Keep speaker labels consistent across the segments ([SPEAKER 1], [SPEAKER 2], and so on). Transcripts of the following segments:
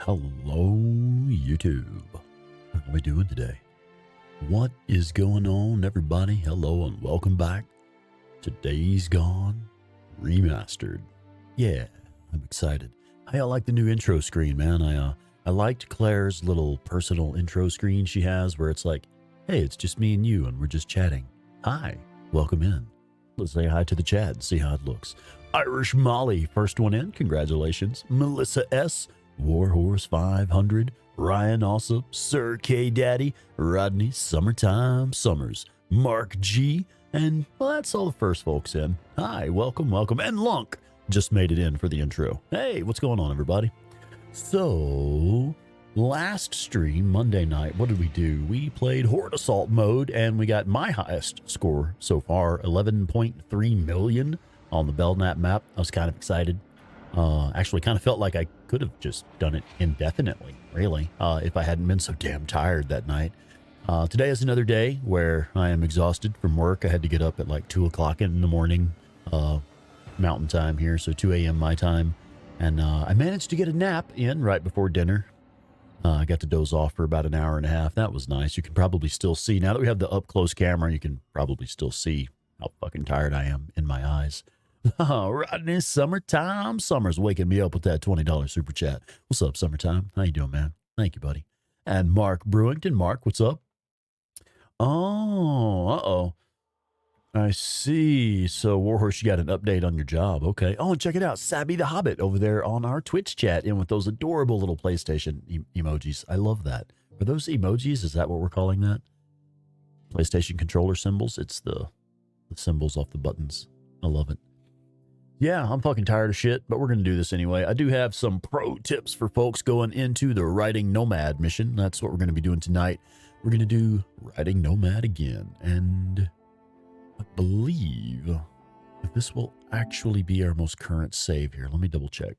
[SPEAKER 1] Hello, YouTube. How are we doing today? What is going on, everybody? Hello and welcome back. Today's Gone Remastered. Yeah, I'm excited. Hey, I like the new intro screen, man. I liked Claire's little personal intro screen she has where it's like, hey, it's just me and you and we're just chatting. Hi, welcome in. Let's say hi to the chat and see how it looks. Irish Molly, first one in. Congratulations. Melissa S., Warhorse 500, Ryan Alsop, Sir K Daddy, Rodney, Summertime Summers, Mark G, and well, that's all the first folks in. Hi, welcome, welcome. And Lunk just made it in for the intro. Hey, what's going on, everybody? So, last stream, Monday night, what did we do? We played Horde Assault mode, and we got my highest score so far, 11.3 million on the Belknap map. I was kind of excited. Actually kind of felt like I could have just done it indefinitely, really, if I hadn't been so damn tired that night. Today is another day where I am exhausted from work. I had to get up at like 2 o'clock in the morning, mountain time here, so 2 a.m. my time. And I managed to get a nap in right before dinner. I got to doze off for about an hour and a half. That was nice. You can probably still see, now that we have the up-close camera, you can probably still see how fucking tired I am in my eyes. Oh, Rodney, Summertime Summers waking me up with that $20 super chat. What's up, Summertime? How you doing, man? Thank you, buddy. And Mark Brewington. Mark, what's up? Oh, uh-oh. I see. So, Warhorse, you got an update on your job. Okay. Oh, and check it out. Sabby the Hobbit over there on our Twitch chat in with those adorable little PlayStation emojis. I love that. Are those emojis? Is that what we're calling that? PlayStation controller symbols? It's the symbols off the buttons. I love it. Yeah, I'm fucking tired of shit, but we're going to do this anyway. I do have some pro tips for folks going into the Riding Nomad mission. That's what we're going to be doing tonight. We're going to do Riding Nomad again. And I believe if this will actually be our most current save here. Let me double check.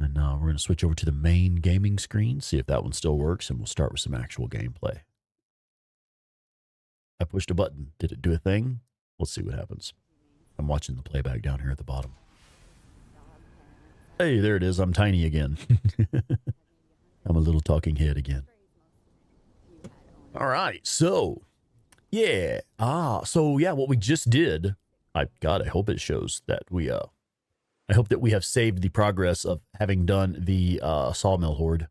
[SPEAKER 1] And we're going to switch over to the main gaming screen, see if that one still works, and we'll start with some actual gameplay. I pushed a button. Did it do a thing? Let's see what happens. I'm watching the playback down here at the bottom. Hey, there it is. I'm tiny again. I'm a little talking head again. All right. So, yeah. So yeah, what we just did, I hope it shows that we, I hope that we have saved the progress of having done the Sawmill Horde.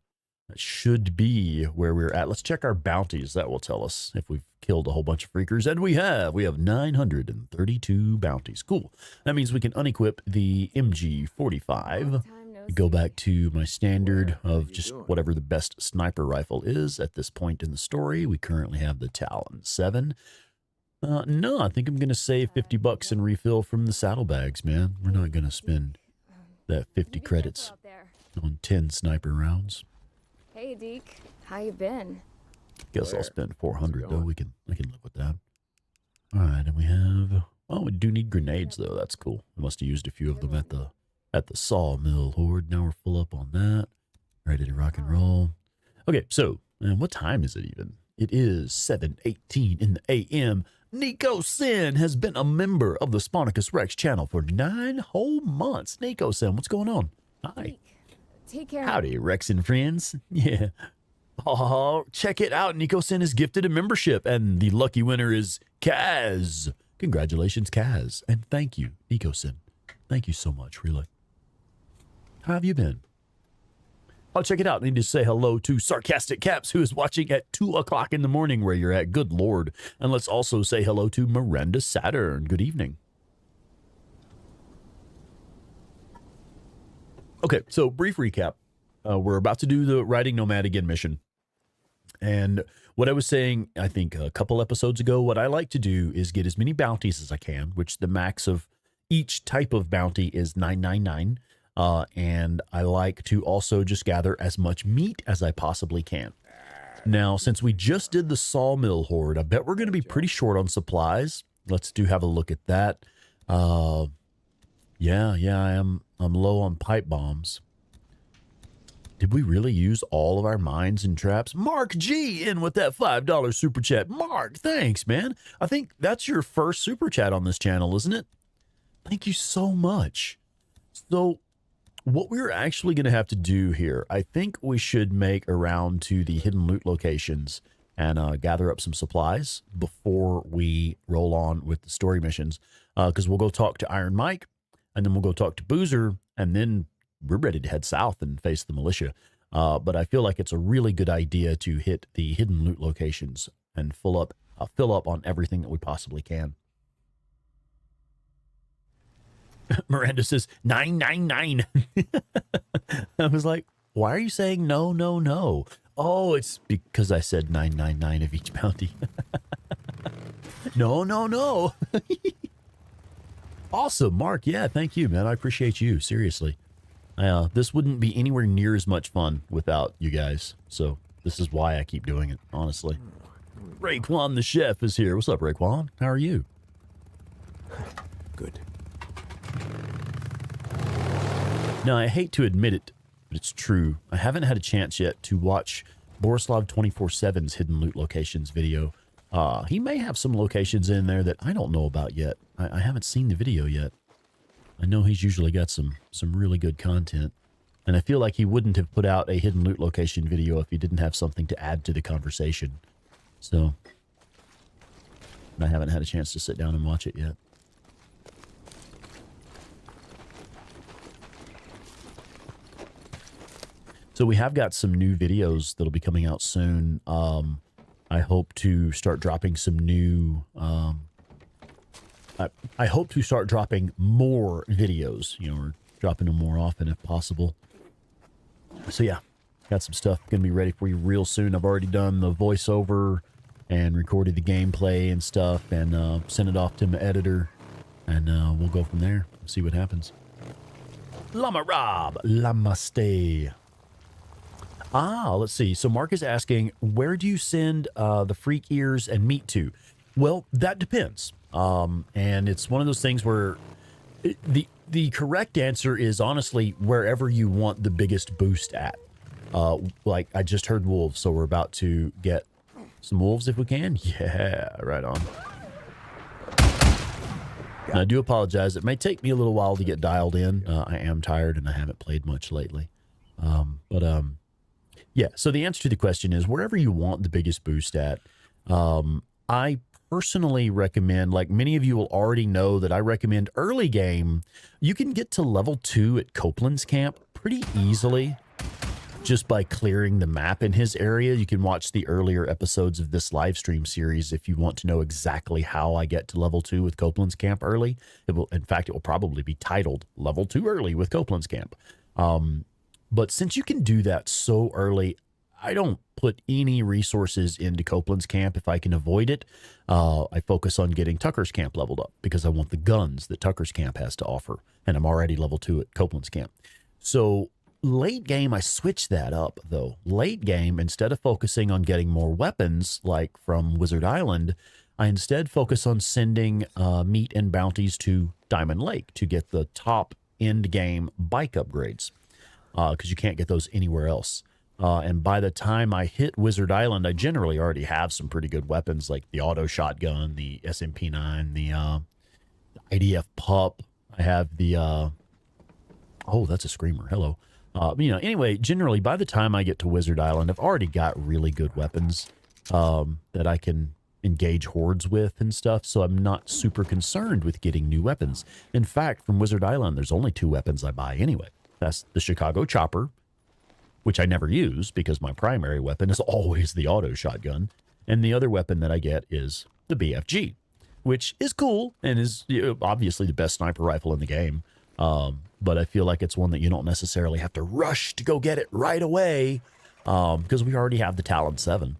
[SPEAKER 1] That should be where we're at. Let's check our bounties. That will tell us if we've killed a whole bunch of freakers. And we have 932 bounties. Cool. That means we can unequip the MG45. Go back to my standard of just whatever the best sniper rifle is at this point in the story. We currently have the Talon 7. No, I think I'm going to save 50 bucks and refill from the saddlebags, man. We're not going to spend that 50 credits on 10 sniper rounds.
[SPEAKER 2] Hey, Deke. How you been?
[SPEAKER 1] Guess I'll spend 400 though. I can live with that. All right, and we have. Oh, we do need grenades though. That's cool. We must have used a few of them at the Sawmill Horde. Now we're full up on that. Ready to rock and roll. Okay, so what time is it even? It is 7:18 in the a.m. Nico Sin has been a member of the Sponicus Rex channel for 9 whole months. Nico Sin, what's going on? Hi.
[SPEAKER 2] Take care.
[SPEAKER 1] Howdy, Rex and friends. Yeah. Oh, check it out. Nico Sin is gifted a membership, and the lucky winner is Kaz. Congratulations, Kaz. And thank you, Nico Sin. Thank you so much, really. How have you been? Oh, check it out. I need to say hello to Sarcastic Caps, who is watching at 2 o'clock in the morning where you're at. Good Lord. And let's also say hello to Miranda Saturn. Good evening. Okay, so brief recap. We're about to do the Riding Nomad again mission. And what I was saying, I think a couple episodes ago, what I like to do is get as many bounties as I can, which the max of each type of bounty is 999. And I like to also just gather as much meat as I possibly can. Now, since we just did the Sawmill Horde, I bet we're going to be pretty short on supplies. Let's have a look at that. Yeah, I'm low on pipe bombs. Did we really use all of our mines and traps? Mark G in with that $5 super chat. Mark, thanks, man. I think that's your first super chat on this channel, isn't it? Thank you so much. So What we're actually going to have to do here, I think we should make a round to the hidden loot locations and gather up some supplies before we roll on with the story missions. Because we'll go talk to Iron Mike, and then we'll go talk to Boozer, and then we're ready to head south and face the militia. But I feel like it's a really good idea to hit the hidden loot locations and fill up on everything that we possibly can. Miranda says 999. I was like, why are you saying no, no, no? Oh, it's because I said 999 of each bounty. No, no, no. Awesome, Mark. Yeah, thank you, man. I appreciate you. Seriously. This wouldn't be anywhere near as much fun without you guys. So this is why I keep doing it, honestly. Raekwon the chef is here. What's up, Raekwon? How are you?
[SPEAKER 3] Good.
[SPEAKER 1] Now, I hate to admit it, but it's true. I haven't had a chance yet to watch Borislav 247's Hidden Loot Locations video. He may have some locations in there that I don't know about yet. I haven't seen the video yet. I know he's usually got some really good content. And I feel like he wouldn't have put out a Hidden Loot Location video if he didn't have something to add to the conversation. So, I haven't had a chance to sit down and watch it yet. So we have got some new videos that'll be coming out soon. I hope to start dropping some new... I hope to start dropping more videos, you know, or dropping them more often if possible. So yeah, got some stuff going to be ready for you real soon. I've already done the voiceover and recorded the gameplay and stuff and sent it off to my editor. And we'll go from there. See what happens. Llama Rob, Lamaste. Let's see. So Mark is asking, where do you send the freak ears and meat to? Well, that depends. And it's one of those things where the correct answer is honestly wherever you want the biggest boost at. Like I just heard wolves, so we're about to get some wolves if we can. Yeah, right on. And I do apologize. It may take me a little while to get dialed in. I am tired and I haven't played much lately. Yeah, so the answer to the question is wherever you want the biggest boost at. I personally recommend, like many of you will already know that I recommend early game. You can get to level 2 at Copeland's camp pretty easily just by clearing the map in his area. You can watch the earlier episodes of this live stream series if you want to know exactly how I get to level 2 with Copeland's camp early. In fact, it will probably be titled Level 2 Early with Copeland's camp. But since you can do that so early, I don't put any resources into Copeland's camp if I can avoid it. I focus on getting Tucker's camp leveled up because I want the guns that Tucker's camp has to offer. And I'm already level 2 at Copeland's camp. So late game, I switch that up though. Late game, instead of focusing on getting more weapons like from Wizard Island, I instead focus on sending meat and bounties to Diamond Lake to get the top end game bike upgrades. Because you can't get those anywhere else. And by the time I hit Wizard Island, I generally already have some pretty good weapons like the auto shotgun, the SMP9, the IDF pup. I have the, oh, that's a screamer. Hello. You know, anyway, generally by the time I get to Wizard Island, I've already got really good weapons that I can engage hordes with and stuff. So I'm not super concerned with getting new weapons. In fact, from Wizard Island, there's only 2 weapons I buy anyway. That's the Chicago chopper, which I never use because my primary weapon is always the auto shotgun. And the other weapon that I get is the BFG, which is cool and is obviously the best sniper rifle in the game. But I feel like it's one that you don't necessarily have to rush to go get it right away because we already have the Talon 7,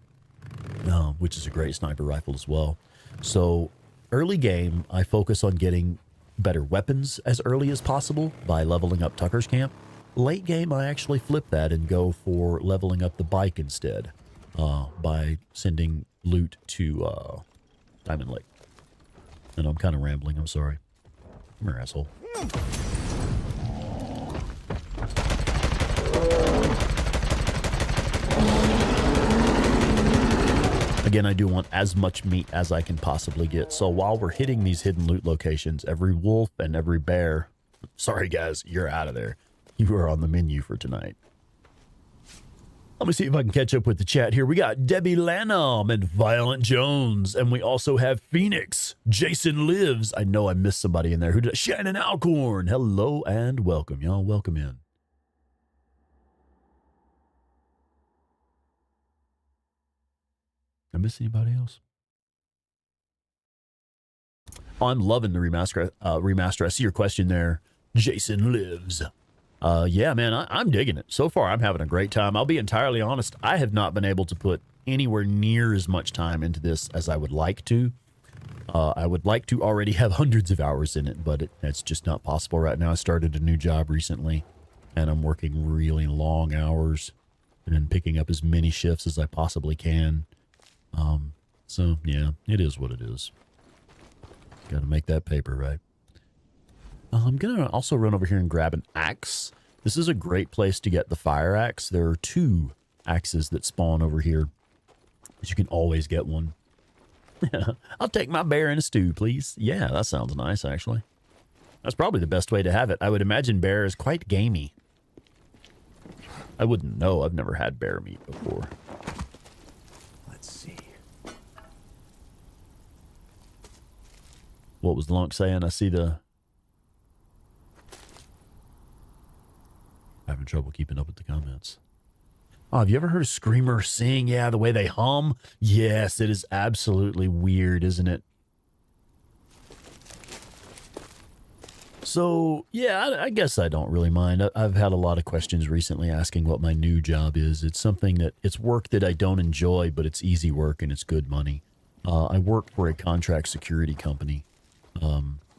[SPEAKER 1] which is a great sniper rifle as well. So early game, I focus on getting better weapons as early as possible by leveling up Tucker's camp. Late game, I actually flip that and go for leveling up the bike instead by sending loot to Diamond Lake. And I'm kind of rambling. I'm sorry. Come here, asshole. Again, I do want as much meat as I can possibly get. So while we're hitting these hidden loot locations, every wolf and every bear, sorry guys, you're out of there. You are on the menu for tonight. Let me see if I can catch up with the chat here. We got Debbie Lanham and Violent Jones, and we also have Phoenix. Jason Lives. I know I missed somebody in there. Who did? Shannon Alcorn. Hello and welcome, y'all. Welcome in. I miss anybody else? Oh, I'm loving the remaster. I see your question there. Jason Lives. Yeah, man, I'm digging it. So far, I'm having a great time. I'll be entirely honest. I have not been able to put anywhere near as much time into this as I would like to. I would like to already have hundreds of hours in it, but that's just not possible right now. I started a new job recently, and I'm working really long hours and then picking up as many shifts as I possibly can. So, yeah, it is what it is. Got to make that paper, right? I'm going to also run over here and grab an axe. This is a great place to get the fire axe. There are 2 axes that spawn over here, but you can always get one. I'll take my bear in a stew, please. Yeah, that sounds nice, actually. That's probably the best way to have it. I would imagine bear is quite gamey. I wouldn't know. I've never had bear meat before. Let's see. What was Lunk saying? I see the... Having trouble keeping up with the comments. Oh, have you ever heard a screamer sing? Yeah, the way they hum. Yes, it is absolutely weird, isn't it? So, yeah, I guess I don't really mind. I've had a lot of questions recently asking what my new job is. It's something that, it's work that I don't enjoy, but it's easy work and it's good money. I work for a contract security company.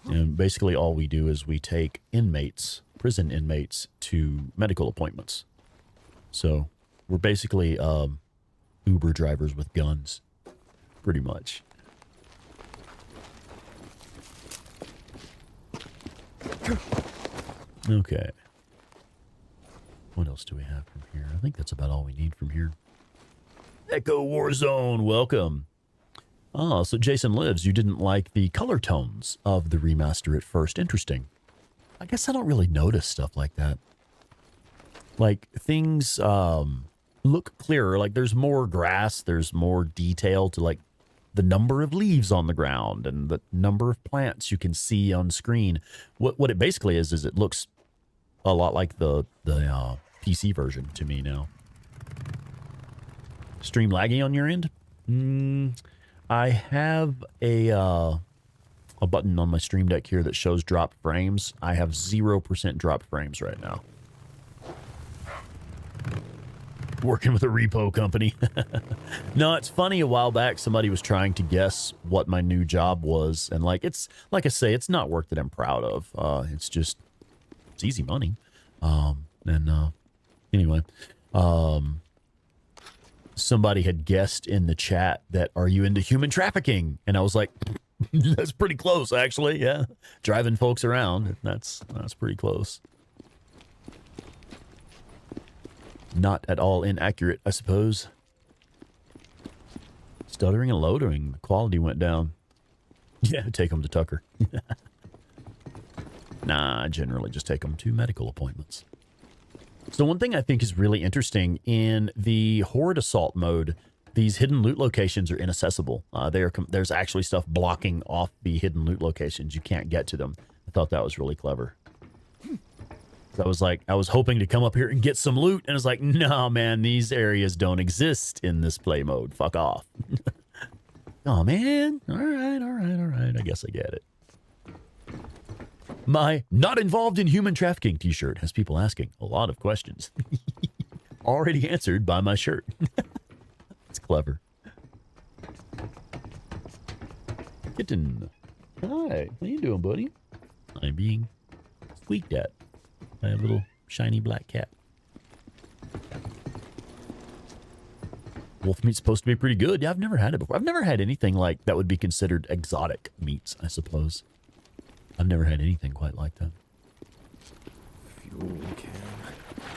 [SPEAKER 1] And basically all we do is we take inmates, prison inmates, to medical appointments. So we're basically Uber drivers with guns, pretty much. Okay. What else do we have from here? I think that's about all we need from here. Echo Warzone, welcome. Oh, so Jason Lives, you didn't like the color tones of the remaster at first. Interesting. I guess I don't really notice stuff like that. Like, things look clearer. Like, there's more grass. There's more detail to, like, the number of leaves on the ground and the number of plants you can see on screen. What it basically is it looks a lot like the PC version to me now. Stream laggy on your end? I have a button on my Stream Deck here that shows drop frames. I have 0% drop frames right now. Working with a repo company. No, it's funny. A while back, somebody was trying to guess what my new job was. And like I say, it's not work that I'm proud of. It's easy money. Anyway, somebody had guessed in the chat that, are you into human trafficking? And I was like, that's pretty close, actually. Yeah. Driving folks around. That's pretty close. Not at all inaccurate, I suppose. Stuttering and loading. The quality went down. Yeah, take them to Tucker. Nah, I generally just take them to medical appointments. So one thing I think is really interesting, in the Horde Assault mode, these hidden loot locations are inaccessible. There's actually stuff blocking off the hidden loot locations. You can't get to them. I thought that was really clever. So I was hoping to come up here and get some loot, and it's like, no, man, these areas don't exist in this play mode. Fuck off. Oh, man. All right. I guess I get it. My not involved in human trafficking t-shirt has people asking a lot of questions. Already answered by my shirt. It's clever. Kitten. Hi. How you doing, buddy? I'm being squeaked at by a little shiny black cat. Wolf meat's supposed to be pretty good. Yeah, I've never had it before. I've never had anything like that would be considered exotic meats, I suppose. I've never had anything quite like that. Fuel can.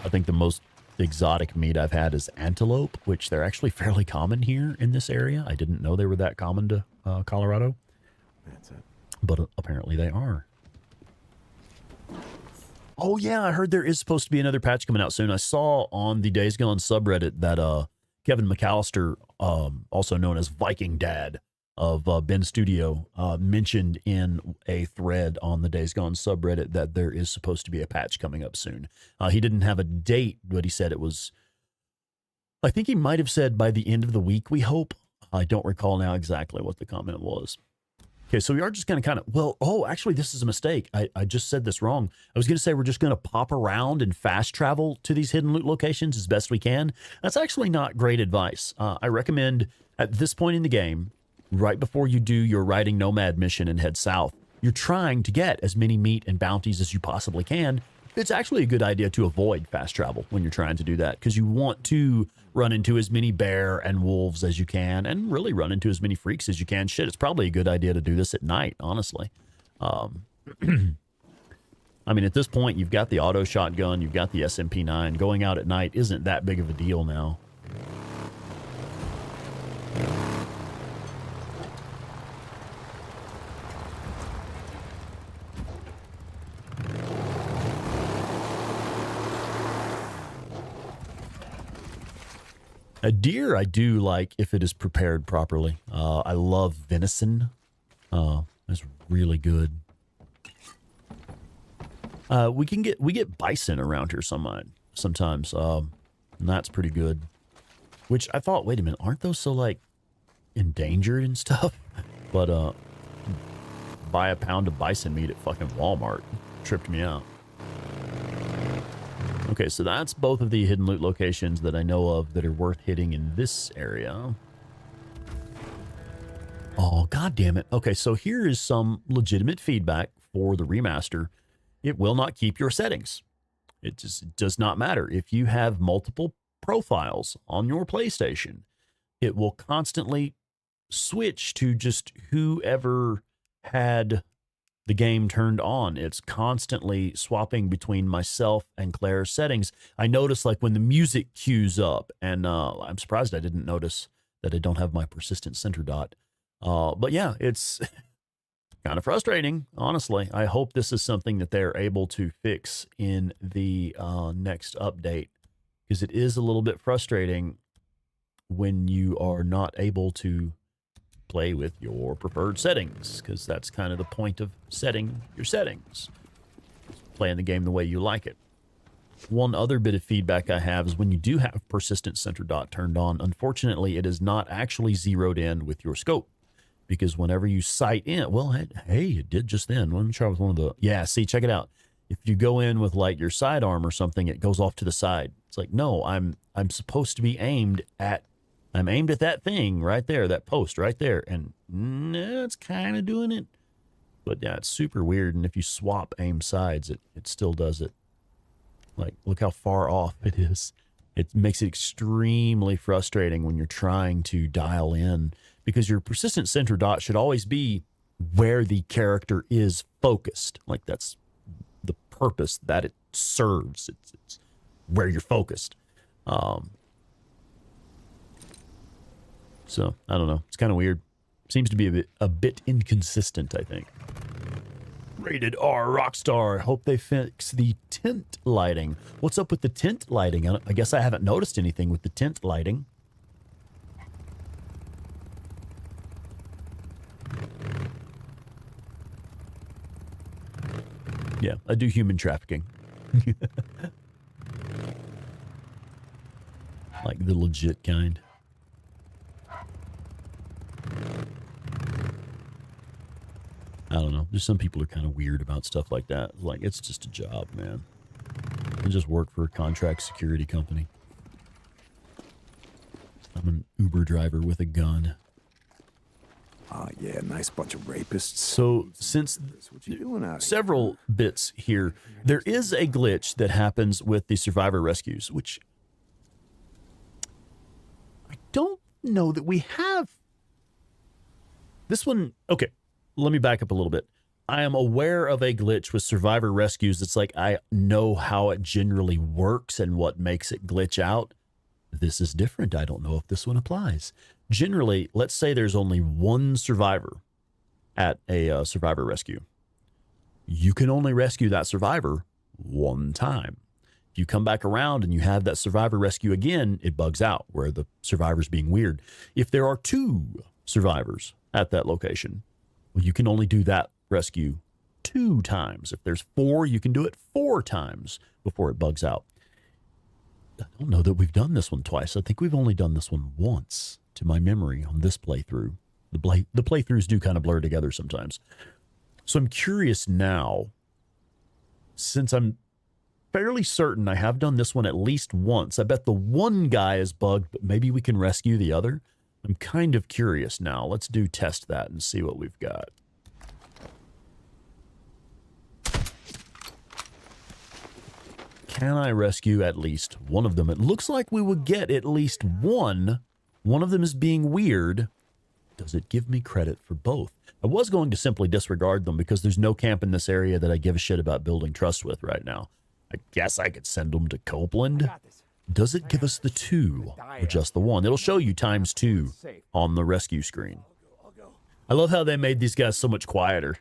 [SPEAKER 1] I think the most exotic meat I've had is antelope, which they're actually fairly common here in this area. I didn't know they were that common to Colorado. That's it. But apparently they are. Oh, yeah, I heard there is supposed to be another patch coming out soon. I saw on the Days Gone subreddit that Kevin McAllister, also known as Viking Dad of Ben Studio, mentioned in a thread on the Days Gone subreddit that there is supposed to be a patch coming up soon. He didn't have a date, but he said it was, I think he might have said by the end of the week, we hope. I don't recall now exactly what the comment was. Okay, so we are just going to kind of, well, oh, actually, this is a mistake. I just said this wrong. I was going to say we're just going to pop around and fast travel to these hidden loot locations as best we can. That's actually not great advice. I recommend at this point in the game, right before you do your riding Nomad mission and head south, you're trying to get as many meat and bounties as you possibly can. It's actually a good idea to avoid fast travel when you're trying to do that, because you want to run into as many bear and wolves as you can and really run into as many freaks as you can. Shit, it's probably a good idea to do this at night, honestly. I mean, at this point, you've got the auto shotgun, you've got the SMP-9. Going out at night isn't that big of a deal now. A deer I do like if it is prepared properly. I love venison. It's really good. We get bison around here sometimes. And that's pretty good. Which I thought, wait a minute, aren't those so like endangered and stuff? But buy a pound of bison meat at fucking Walmart. Tripped me out. Okay, so that's both of the hidden loot locations that I know of that are worth hitting in this area. Oh, god damn it. Okay, so here is some legitimate feedback for the remaster. It will not keep your settings. It just does not matter. If you have multiple profiles on your PlayStation, it will constantly switch to just whoever had the game turned on. It's constantly swapping between myself and Claire's settings. I notice like when the music cues up, and I'm surprised I didn't notice that I don't have my persistent center dot. But yeah, it's kind of frustrating, honestly. I hope this is something that they're able to fix in the next update, because it is a little bit frustrating when you are not able to play with your preferred settings, because that's kind of the point of setting your settings. Playing the game the way you like it. One other bit of feedback I have is when you do have persistent center dot turned on, unfortunately, it is not actually zeroed in with your scope, because whenever you sight in, well, hey, it did just then. Let me try with one of the, yeah, see, check it out. If you go in with like your sidearm or something, it goes off to the side. It's like, no, I'm supposed to be aimed at that thing right there, that post right there. And no, it's kind of doing it. But yeah, it's super weird. And if you swap aim sides, it still does it. Like, look how far off it is. It makes it extremely frustrating when you're trying to dial in, because your persistent center dot should always be where the character is focused. Like, that's the purpose that it serves. It's where you're focused. So, I don't know. It's kind of weird. Seems to be a bit inconsistent, I think. Rated R Rockstar. Hope they fix the tent lighting. What's up with the tent lighting? I guess I haven't noticed anything with the tent lighting. Yeah, I do human trafficking. Like the legit kind. I don't know. There's some people are kind of weird about stuff like that. Like, it's just a job, man. I just work for a contract security company. I'm an Uber driver with a gun.
[SPEAKER 3] Ah, yeah, nice bunch of rapists.
[SPEAKER 1] So, since several bits here, there is a glitch that happens with the survivor rescues, which I don't know that we have. This one, okay. Let me back up a little bit. I am aware of a glitch with survivor rescues. It's like I know how it generally works and what makes it glitch out. This is different. I don't know if this one applies. Generally, let's say there's only one survivor at a survivor rescue. You can only rescue that survivor one time. If you come back around and you have that survivor rescue again, it bugs out where the survivor's being weird. If there are 2 survivors at that location, well, you can only do that rescue 2 times. If there's 4, you can do it 4 times before it bugs out. I don't know that we've done this one twice. I think we've only done this one once, to my memory, on this playthrough. The playthroughs do kind of blur together sometimes. So I'm curious now, since I'm fairly certain I have done this one at least once. I bet the one guy is bugged, but maybe we can rescue the other. I'm kind of curious now. Let's test that and see what we've got. Can I rescue at least one of them? It looks like we would get at least one. One of them is being weird. Does it give me credit for both? I was going to simply disregard them because there's no camp in this area that I give a shit about building trust with right now. I guess I could send them to Copeland. Does it give us the 2 or just the 1? It'll show you ×2 on the rescue screen. I love how they made these guys so much quieter.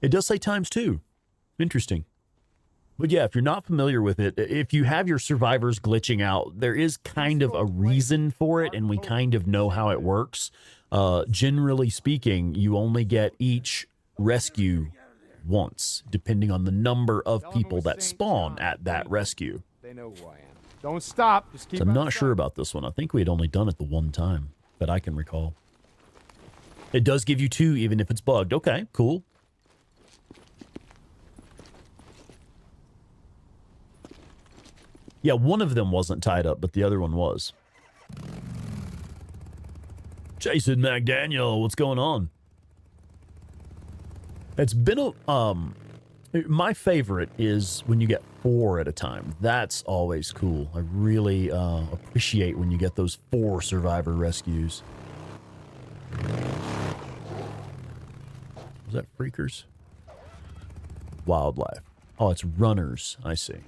[SPEAKER 1] It does say ×2. Interesting. But yeah, if you're not familiar with it, if you have your survivors glitching out, there is kind of a reason for it, and we kind of know how it works. Generally speaking, you only get each rescue once, depending on the number of people that spawn at that rescue.
[SPEAKER 4] They know who I am. Don't stop. Just keep
[SPEAKER 1] So I'm not sure about this one. I think we had only done it the one time that I can recall. It does give you 2, even if it's bugged. Okay, cool. Yeah, one of them wasn't tied up, but the other one was. Jason McDaniel, what's going on? It's been a, my favorite is when you get 4 at a time. That's always cool. I really appreciate when you get those 4 survivor rescues. Was that freakers? Wildlife. Oh, it's runners. I see.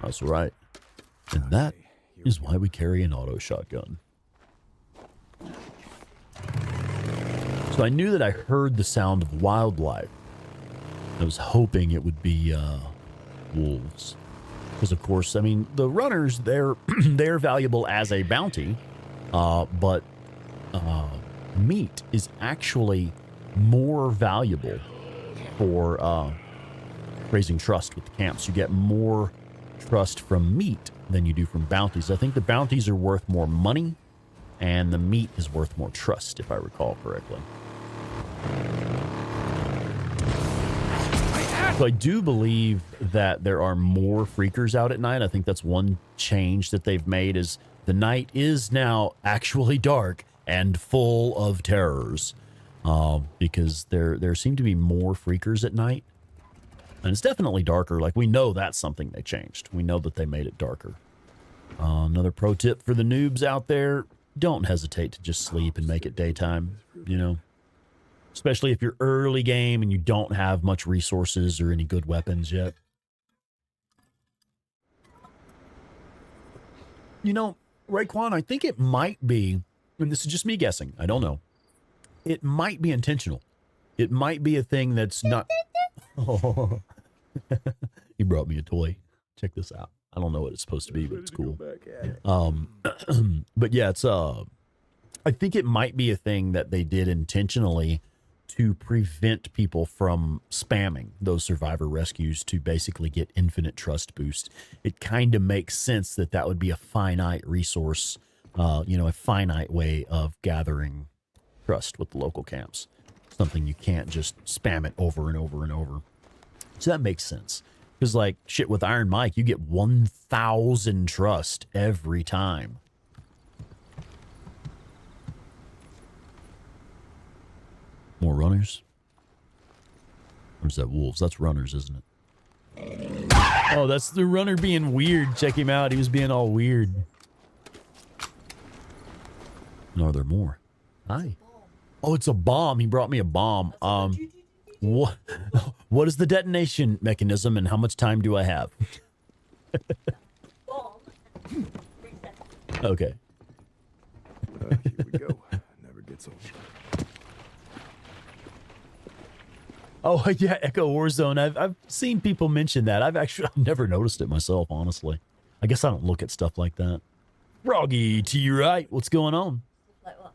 [SPEAKER 1] That's right. And that is why we carry an auto shotgun. So I knew that I heard the sound of wildlife. I was hoping it would be wolves. Because of course, I mean, the runners, they're valuable as a bounty, but meat is actually more valuable for raising trust with the camps. You get more trust from meat than you do from bounties. I think the bounties are worth more money, and the meat is worth more trust, if I recall correctly. So I do believe that there are more freakers out at night. I think that's one change that they've made, is the night is now actually dark and full of terrors, because there seem to be more freakers at night. And it's definitely darker. Like, we know that's something they changed. We know that they made it darker. Another pro tip for the noobs out there: don't hesitate to just sleep and make it daytime, you know? Especially if you're early game and you don't have much resources or any good weapons yet. You know, Raekwon, I think it might be, and this is just me guessing, I don't know. It might be intentional. It might be a thing that's not... Oh, he brought me a toy. Check this out. I don't know what it's supposed to be, but it's cool. But yeah, it's I think it might be a thing that they did intentionally to prevent people from spamming those survivor rescues to basically get infinite trust boost. It kind of makes sense that that would be a finite resource, you know, a finite way of gathering trust with the local camps. Something you can't just spam it over and over and over. So that makes sense. Because, like, shit, with Iron Mike, you get 1,000 trust every time. More runners? Or is that wolves? That's runners, isn't it? Oh, that's the runner being weird. Check him out. He was being all weird. No, are there more? Hi. Oh, it's a bomb. He brought me a bomb. What is the detonation mechanism and how much time do I have? Okay.
[SPEAKER 3] Here we go. Never gets old.
[SPEAKER 1] Oh, yeah, Echo Warzone. I've seen people mention that. I've never noticed it myself, honestly. I guess I don't look at stuff like that. Froggy, to your right, what's going on?
[SPEAKER 5] Like what?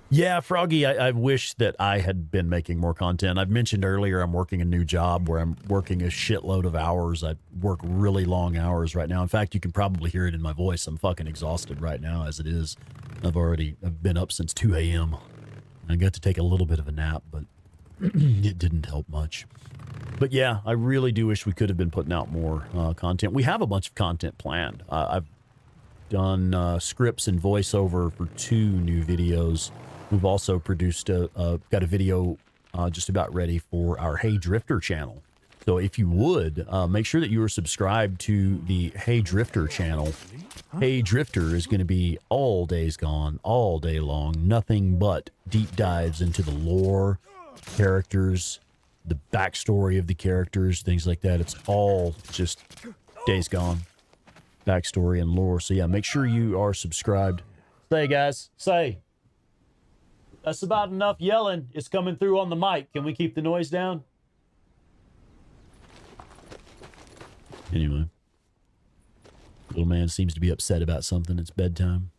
[SPEAKER 1] Yeah, Froggy, I wish that I had been making more content. I've mentioned earlier I'm working a new job where I'm working a shitload of hours. I work really long hours right now. In fact, you can probably hear it in my voice. I'm fucking exhausted right now as it is. I've been up since 2 a.m. I got to take a little bit of a nap, but it didn't help much. But yeah, I really do wish we could have been putting out more content. We have a bunch of content planned. I've done scripts and voiceover for 2 new videos. We've also produced got a video just about ready for our Hey Drifter channel. So if you would, make sure that you are subscribed to the Hey Drifter channel. Hey Drifter is going to be all days gone, all day long. Nothing but deep dives into the lore, characters, the backstory of the characters, things like that. It's all just days gone, backstory and lore. So yeah, make sure you are subscribed. Say, guys, say. That's about enough yelling. It's coming through on the mic. Can we keep the noise down? Anyway. Little man seems to be upset about something. It's bedtime.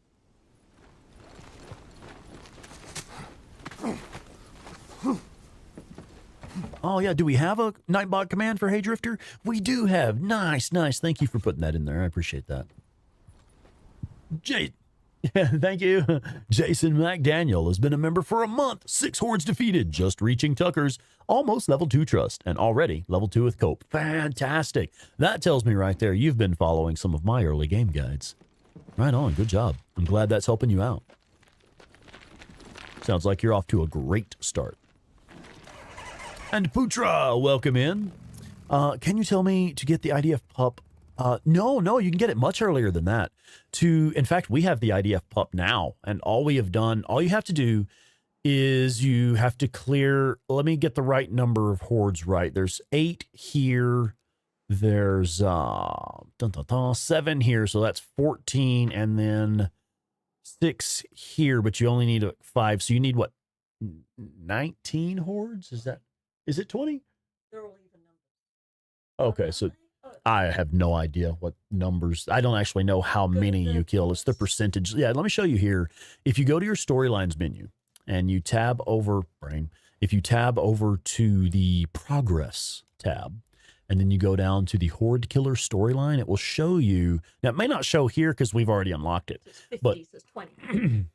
[SPEAKER 1] Oh, yeah. Do we have a Nightbot command for Hey Drifter? We do have. Nice, nice. Thank you for putting that in there. I appreciate that. Thank you. Jason McDaniel has been a member for a month. 6 hordes defeated. Just reaching Tucker's almost level 2 trust and already level 2 with cope. Fantastic. That tells me right there you've been following some of my early game guides. Right on. Good job. I'm glad that's helping you out. Sounds like you're off to a great start. And Putra, welcome in. Can you tell me to get the IDF pup? No, you can get it much earlier than that. In fact, we have the IDF pup now, and all you have to do is you have to clear, let me get the right number of hordes right. There's 8 here. There's 7 here, so that's 14, and then 6 here, but you only need 5. So you need what? 19 hordes? Is it 20?
[SPEAKER 5] They're all even numbers.
[SPEAKER 1] Okay, so I have no idea what numbers. I don't actually know how many you kill. It's the percentage. Yeah, let me show you here. If you go to your storylines menu and you tab over if you tab over to the progress tab, and then you go down to the Horde Killer storyline, it will show you. Now, it may not show here because we've already unlocked it.
[SPEAKER 5] It's 50,
[SPEAKER 1] but
[SPEAKER 5] so it's 20. 20.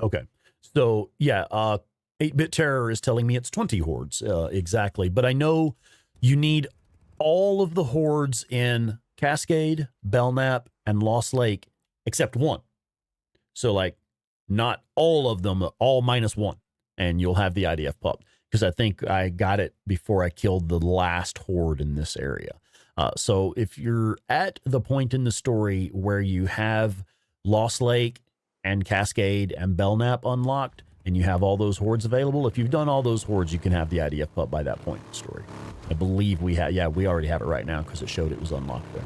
[SPEAKER 1] Okay. So, yeah, 8-Bit Terror is telling me it's 20 hordes. Exactly. But I know you need all of the hordes in Cascade, Belknap, and Lost Lake, except 1. So, like, not all of them, all minus 1. And you'll have the IDF pup. Because I think I got it before I killed the last horde in this area. So if you're at the point in the story where you have Lost Lake and Cascade and Belknap unlocked, and you have all those hordes available, if you've done all those hordes, you can have the IDF pup by that point in the story. I believe we have, yeah, we already have it right now because it showed it was unlocked there.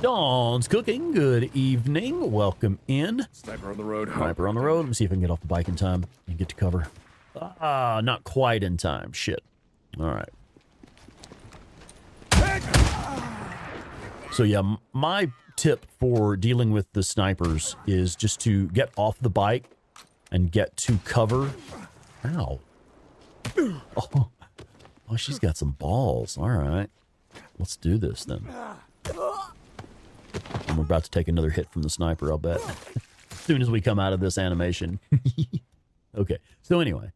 [SPEAKER 1] Dawn's Cooking, good evening. Welcome in.
[SPEAKER 3] Sniper on the road.
[SPEAKER 1] Sniper on the road. Let me see if I can get off the bike in time and get to cover. Not quite in time. Shit. All right. So yeah, my tip for dealing with the snipers is just to get off the bike and get to cover. Ow. Oh, she's got some balls. All right. Let's do this then. And we're about to take another hit from the sniper, I'll bet. As soon as we come out of this animation. Okay. So anyway,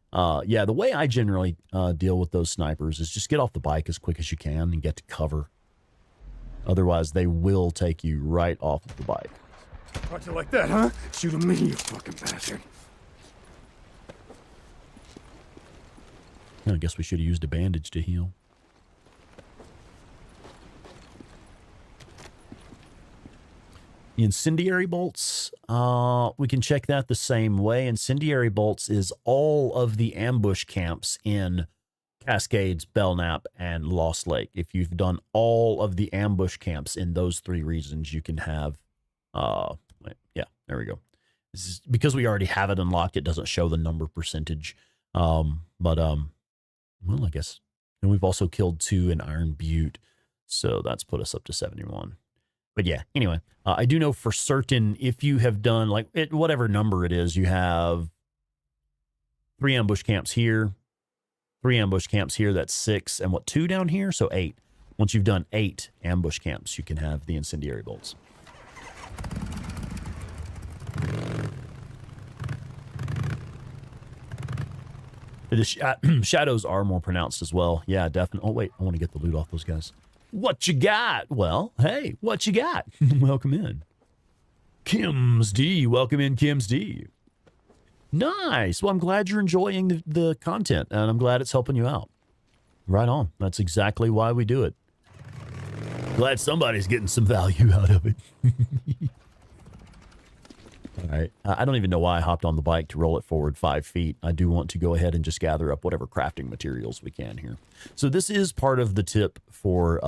[SPEAKER 1] yeah, the way I generally deal with those snipers is just get off the bike as quick as you can and get to cover. Otherwise, they will take you right off of the bike.
[SPEAKER 3] How'd you like that, huh? Shoot at me, you fucking bastard.
[SPEAKER 1] I guess we should have used a bandage to heal. The incendiary bolts, we can check that the same way. Incendiary bolts is all of the ambush camps in Cascades, Belknap, and Lost Lake. If you've done all of the ambush camps in those 3 regions, you can have Yeah, there we go. This is, because we already have it unlocked, it doesn't show the number percentage. Well, I guess. And we've also killed 2 in Iron Butte, so that's put us up to 71. But yeah, anyway, I do know for certain if you have done like whatever number it is, you have 3 ambush camps here, 3 ambush camps here, that's 6, and 2 down here, so 8. Once you've done 8 ambush camps, you can have the incendiary bolts. The shadows are more pronounced as well. Yeah, definitely. Oh, wait, I want to get the loot off those guys. What you got? Well, hey, what you got? Welcome in. Kim's D. Welcome in, Kim's D. Nice. Well, I'm glad you're enjoying the content, and I'm glad it's helping you out. Right on. That's exactly why we do it. Glad somebody's getting some value out of it. All right. I don't even know why I hopped on the bike to roll it forward 5 feet. I do want to go ahead and just gather up whatever crafting materials we can here. So this is part of the tip for,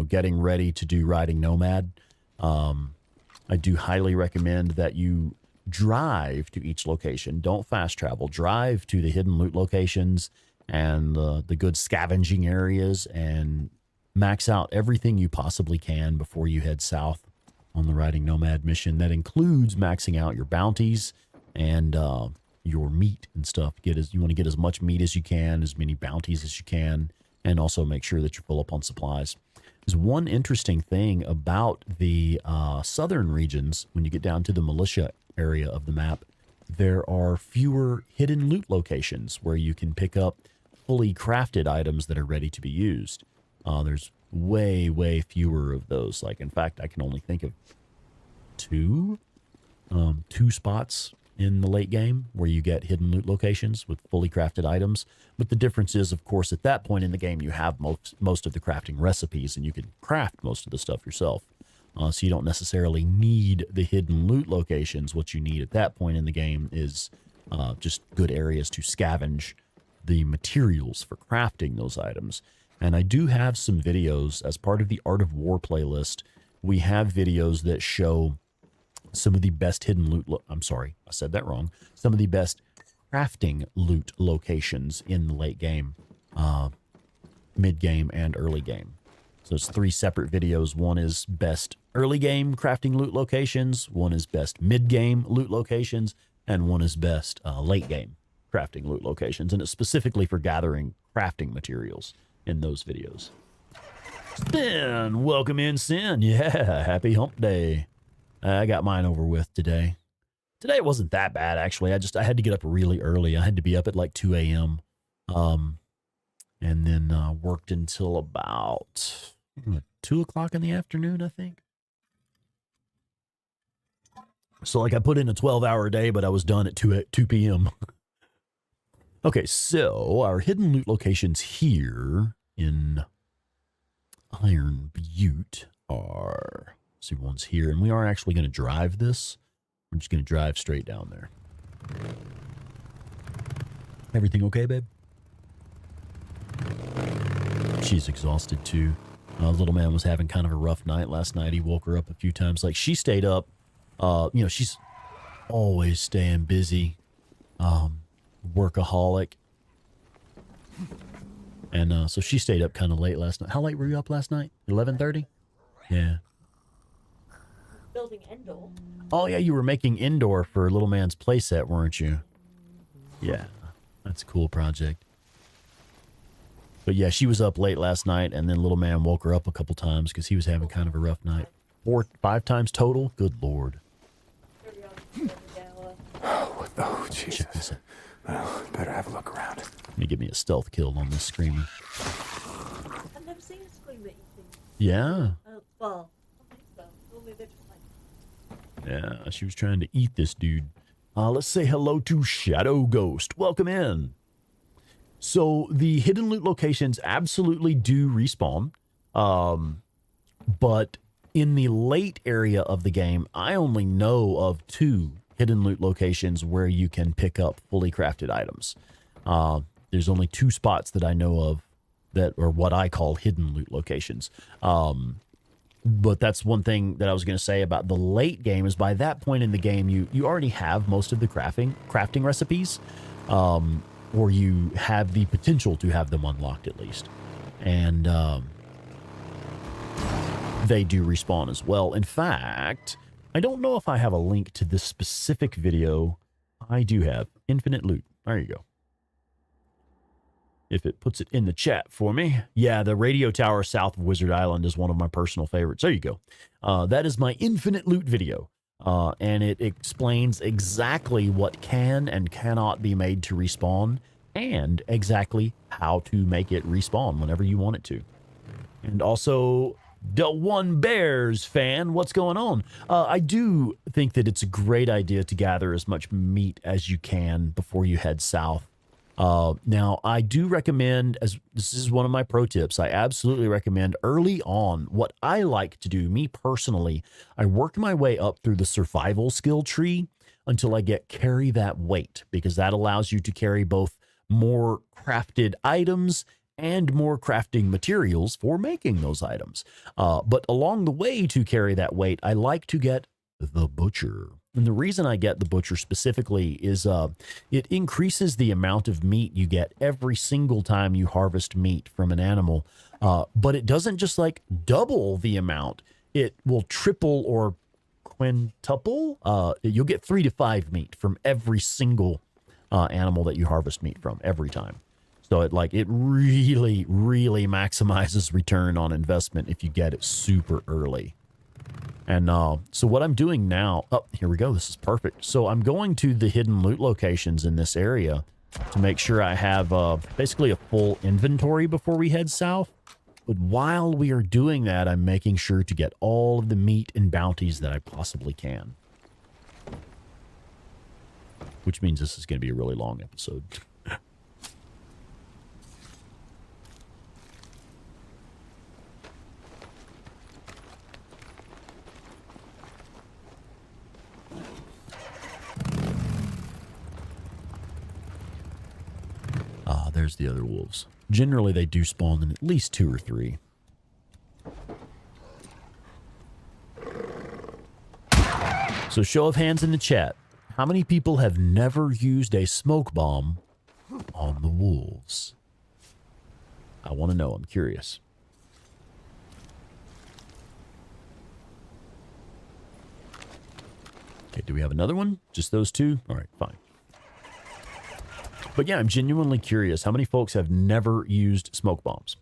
[SPEAKER 1] getting ready to do riding Nomad. I do highly recommend that you drive to each location. Don't fast travel. Drive to the hidden loot locations and the good scavenging areas and max out everything you possibly can before you head south on the Riding Nomad mission. That includes maxing out your bounties and your meat and stuff. You want to get as much meat as you can, as many bounties as you can, and also make sure that you're full up on supplies. There's one interesting thing about the southern regions. When you get down to the militia area of the map, there are fewer hidden loot locations where you can pick up fully crafted items that are ready to be used. There's way fewer of those. Like, in fact, I can only think of two spots in the late game where you get hidden loot locations with fully crafted items. But the difference is, of course, at that point in the game, you have most of the crafting recipes and you can craft most of the stuff yourself. So you don't necessarily need the hidden loot locations. What you need at that point in the game is just good areas to scavenge the materials for crafting those items. And I do have some videos as part of the Art of War playlist. We have videos that show some of the best hidden loot. I'm sorry, I said that wrong. Some of the best crafting loot locations in the late game, mid game, and early game. So it's 3 separate videos. One is best early game crafting loot locations. One is best mid game loot locations, and one is best late game crafting loot locations. And it's specifically for gathering crafting materials in those videos. Sin, welcome in, Sin. Yeah, happy hump day. I got mine over with today. Today it wasn't that bad, actually. I had to get up really early. I had to be up at like 2 a.m. And then worked until about 2 o'clock in the afternoon, I think. So like I put in a 12-hour day, but I was done at 2 p.m. Okay, so our hidden loot locations here in Iron Butte are, let's see, one's here, and we are actually going to drive this. We're just going to drive straight down there. Everything okay, babe? She's exhausted too. Little man was having kind of a rough night last night. He woke her up a few times. Like, she stayed up. She's always staying busy. Workaholic. And so she stayed up kind of late last night. How late were you up last night? 11:30? Yeah.
[SPEAKER 5] Building indoor.
[SPEAKER 1] Oh, yeah, you were making indoor for Little Man's playset, weren't you? Yeah, that's a cool project. But yeah, she was up late last night, and then Little Man woke her up a couple times because he was having kind of a rough night. 5 times total? Good Lord.
[SPEAKER 3] Oh, Jesus. Well, better have a look around.
[SPEAKER 1] Let me give me a stealth kill on this screamer.
[SPEAKER 5] I've never seen a screamer eating.
[SPEAKER 1] Yeah.
[SPEAKER 5] Well, I think so. Normally they're just like...
[SPEAKER 1] Yeah, she was trying to eat this dude. Let's say hello to Shadow Ghost. Welcome in. So the hidden loot locations absolutely do respawn. But in the late area of the game, I only know of 2 hidden loot locations where you can pick up fully crafted items. There's only 2 spots that I know of that are what I call hidden loot locations. But that's one thing that I was going to say about the late game is by that point in the game, you already have most of the crafting recipes, or you have the potential to have them unlocked at least. And they do respawn as well. In fact, I don't know if I have a link to this specific video. I do have infinite loot. There you go. If it puts it in the chat for me. Yeah, the radio tower south of Wizard Island is one of my personal favorites. There you go. That is my infinite loot video. And it explains exactly what can and cannot be made to respawn and exactly how to make it respawn whenever you want it to. And also, the One Bears fan, what's going on? I do think that it's a great idea to gather as much meat as you can before you head south. Now, I do recommend, as this is one of my pro tips, I absolutely recommend early on what I like to do, me personally, I work my way up through the survival skill tree until I get carry that weight, because that allows you to carry both more crafted items and more crafting materials for making those items. But along the way to carry that weight, I like to get the butcher. And the reason I get the butcher specifically is it increases the amount of meat you get every single time you harvest meat from an animal. But it doesn't just like double the amount. It will triple or quintuple. You'll get 3 to 5 meat from every single animal that you harvest meat from every time. So it really, really maximizes return on investment if you get it super early. And so what I'm doing now, oh, here we go. This is perfect. So I'm going to the hidden loot locations in this area to make sure I have basically a full inventory before we head south. But while we are doing that, I'm making sure to get all of the meat and bounties that I possibly can. Which means this is going to be a really long episode. There's the other wolves. Generally, they do spawn in at least 2 or 3. So show of hands in the chat. How many people have never used a smoke bomb on the wolves? I want to know. I'm curious. Okay, do we have another one? Just those 2? All right, fine. But yeah, I'm genuinely curious. How many folks have never used smoke bombs?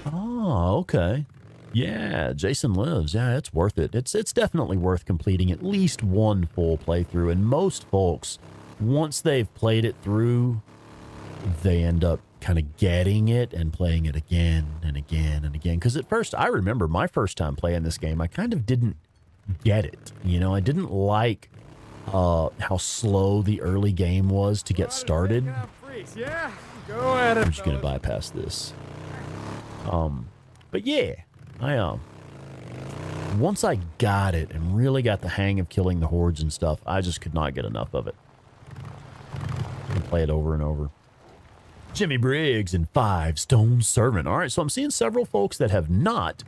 [SPEAKER 1] Oh, okay. Yeah, Jason lives. Yeah, it's worth it. It's definitely worth completing at least one full playthrough. And most folks, once they've played it through, they end up kind of getting it and playing it again and again and again. Because at first, I remember my first time playing this game, I kind of didn't get it. You know, I didn't like how slow the early game was to get started.
[SPEAKER 4] Yeah, go at it.
[SPEAKER 1] I'm just gonna bypass this. But yeah, I once I got it and really got the hang of killing the hordes and stuff, I just could not get enough of it. And play it over and over. Jimmy Briggs and 5 Stone Servant. All right, so I'm seeing several folks that have not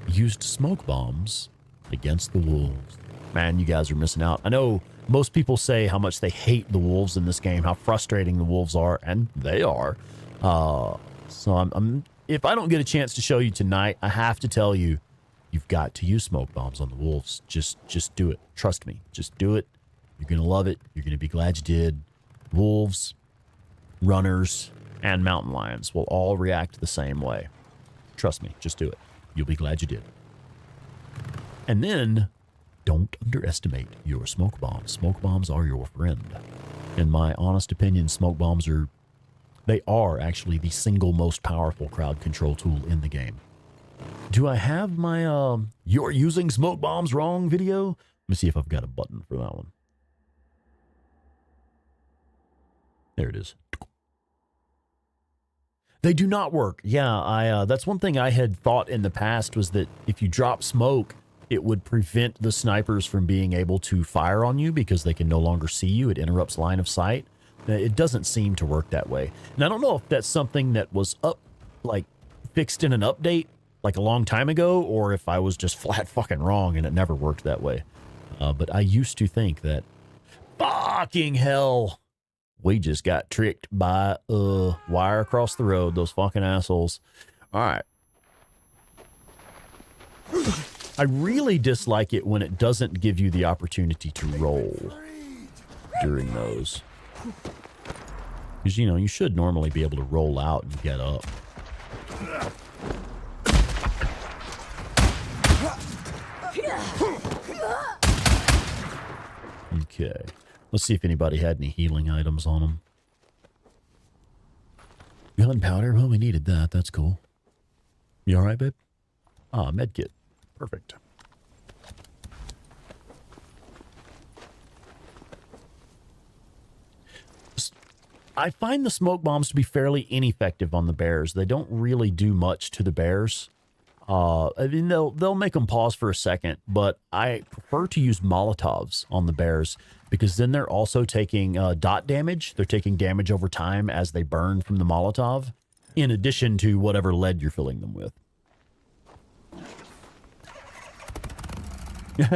[SPEAKER 1] used smoke bombs against the wolves. Man, you guys are missing out. I know most people say how much they hate the wolves in this game, how frustrating the wolves are, and they are. So I'm if I don't get a chance to show you tonight, I have to tell you, you've got to use smoke bombs on the wolves. Just do it. Trust me. Just do it. You're going to love it. You're going to be glad you did. Wolves, runners, and mountain lions will all react the same way. Trust me. Just do it. You'll be glad you did. And then, don't underestimate your smoke bombs. Smoke bombs are your friend. In my honest opinion, smoke bombs are actually the single most powerful crowd control tool in the game. Do I have my you're using smoke bombs wrong video? Let me see if I've got a button for that one. There it is. They do not work. Yeah, that's one thing I had thought in the past was that if you drop smoke, it would prevent the snipers from being able to fire on you because they can no longer see you. It interrupts line of sight. It doesn't seem to work that way. And I don't know if that's something that was up like fixed in an update like a long time ago, or if I was just flat fucking wrong and it never worked that way. But I used to think that, fucking hell, we just got tricked by a wire across the road, those fucking assholes. All right. I really dislike it when it doesn't give you the opportunity to roll during those. Because, you know, you should normally be able to roll out and get up. Okay. Let's see if anybody had any healing items on them. Gunpowder. Well, we needed that. That's cool. You all right, babe? Ah, medkit. Perfect. I find the smoke bombs to be fairly ineffective on the bears. They don't really do much to the bears. I mean, they'll make them pause for a second, but I prefer to use Molotovs on the bears because then they're also taking dot damage. They're taking damage over time as they burn from the Molotov, in addition to whatever lead you're filling them with.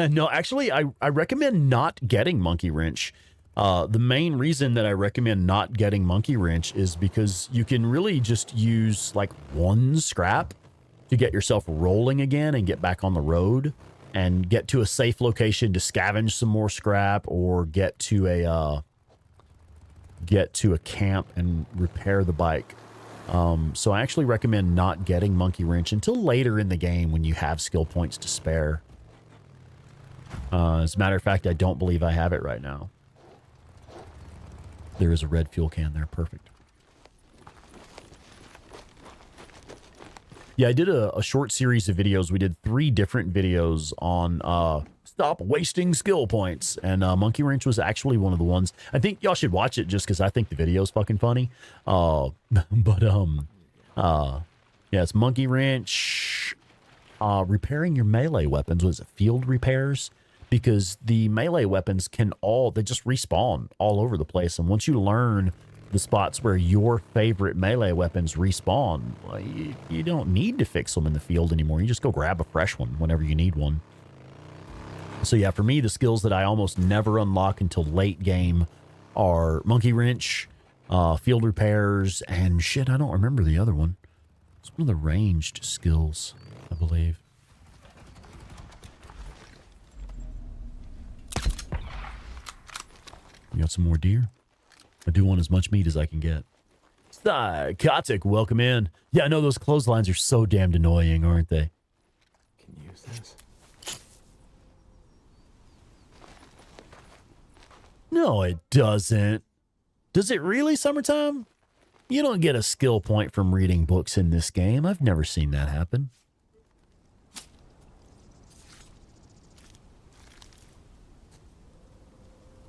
[SPEAKER 1] No, actually, I recommend not getting Monkey Wrench. The main reason that I recommend not getting Monkey Wrench is because you can really just use like one scrap to get yourself rolling again and get back on the road and get to a safe location to scavenge some more scrap or get to a camp and repair the bike. So I actually recommend not getting Monkey Wrench until later in the game when you have skill points to spare. As a matter of fact, I don't believe I have it right now. There is a red fuel can there. Perfect. Yeah, I did a short series of videos. We did 3 different videos on stop wasting skill points. And Monkey Wrench was actually one of the ones. I think y'all should watch it just because I think the video is fucking funny. Yeah, it's Monkey Wrench. Repairing your melee weapons. Was it field repairs? Because the melee weapons they just respawn all over the place. And once you learn the spots where your favorite melee weapons respawn, well, you don't need to fix them in the field anymore. You just go grab a fresh one whenever you need one. So yeah, for me, the skills that I almost never unlock until late game are Monkey Wrench, field repairs, and shit, I don't remember the other one. It's one of the ranged skills, I believe. You got some more deer? I do want as much meat as I can get. Kotick, welcome in. Yeah, I know those clotheslines are so damned annoying, aren't they?
[SPEAKER 3] Can you use this?
[SPEAKER 1] No, it doesn't. Does it really, Summertime? You don't get a skill point from reading books in this game. I've never seen that happen.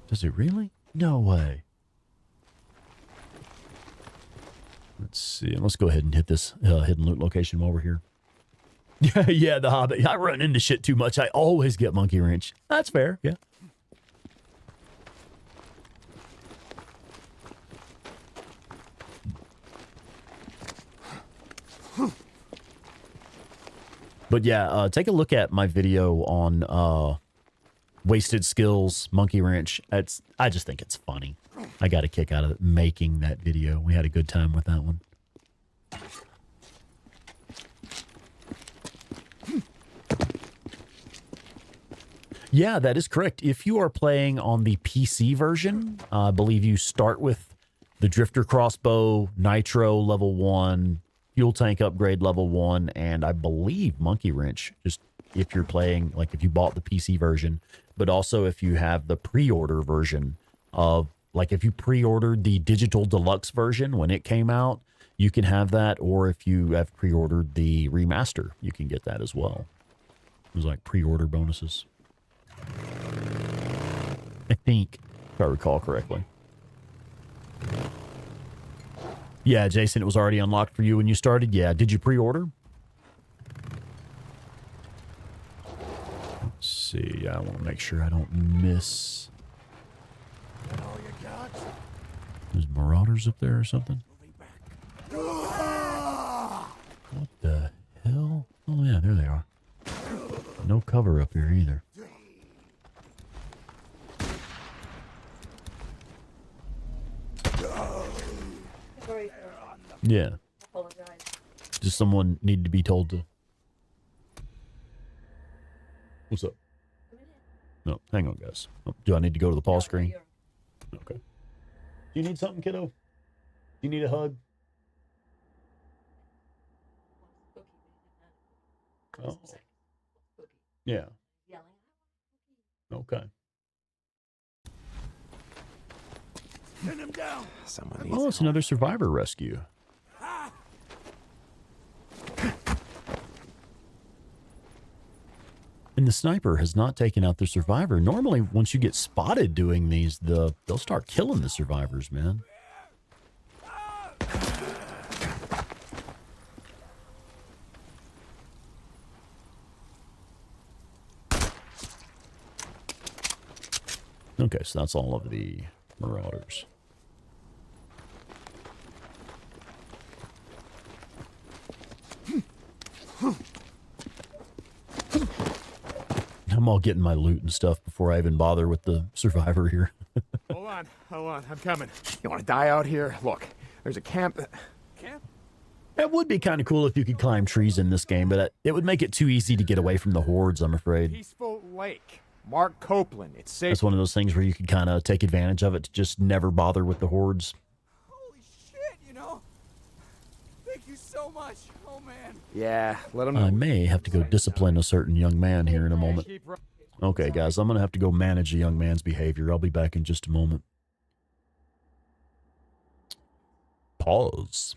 [SPEAKER 1] Does it really? No way. Let's see. Let's go ahead and hit this hidden loot location while we're here. Yeah, the Hobbit. I run into shit too much. I always get Monkey Wrench. That's fair, yeah. But yeah, take a look at my video on wasted skills, Monkey Wrench. I just think it's funny. I got a kick out of it making that video. We had a good time with that one. Yeah, that is correct. If you are playing on the PC version, I believe you start with the Drifter Crossbow, Nitro level 1, Fuel Tank Upgrade level 1, and I believe Monkey Wrench, just if you're playing, like if you bought the PC version, but also if you have the pre-order version of, like if you pre-ordered the digital deluxe version when it came out, you can have that, or if you have pre-ordered the remaster, you can get that as well. It was like pre-order bonuses. I think, if I recall correctly. Yeah, Jason, it was already unlocked for you when you started. Yeah, did you pre-order? Let's see. I want to make sure I don't miss. There's marauders up there or something. What the hell? Oh yeah, there they are. No cover up here either.
[SPEAKER 5] Sorry,
[SPEAKER 1] Yeah.
[SPEAKER 5] apologize.
[SPEAKER 1] Does someone need to be told to... What's up? No, hang on, guys. Oh, do I need to go to the pause screen? Okay. Do you need something, kiddo? Do you need a hug? Oh. Yeah. Okay.
[SPEAKER 3] Pin him down. Someone needs
[SPEAKER 1] Oh, it's another survivor rescue. And the sniper has not taken out the survivor. Normally, once you get spotted doing these, they'll start killing the survivors, man. Okay, so that's all of the marauders. I'm all getting my loot and stuff before I even bother with the survivor here.
[SPEAKER 4] Hold on, I'm coming.
[SPEAKER 3] You want to die out here? Look, there's a camp.
[SPEAKER 4] Camp?
[SPEAKER 1] It would be kind of cool if you could climb trees in this game, but it would make it too easy to get away from the hordes, I'm afraid.
[SPEAKER 4] Peaceful Lake. Mark Copeland. It's safe.
[SPEAKER 1] That's one of those things where you could kind of take advantage of it to just never bother with the hordes.
[SPEAKER 6] Holy shit, you know? Thank you so much. Oh, man.
[SPEAKER 3] Yeah, let him know.
[SPEAKER 1] I may have to go discipline a certain young man here in a moment. Okay, guys, I'm going to have to go manage a young man's behavior. I'll be back in just a moment. Pause.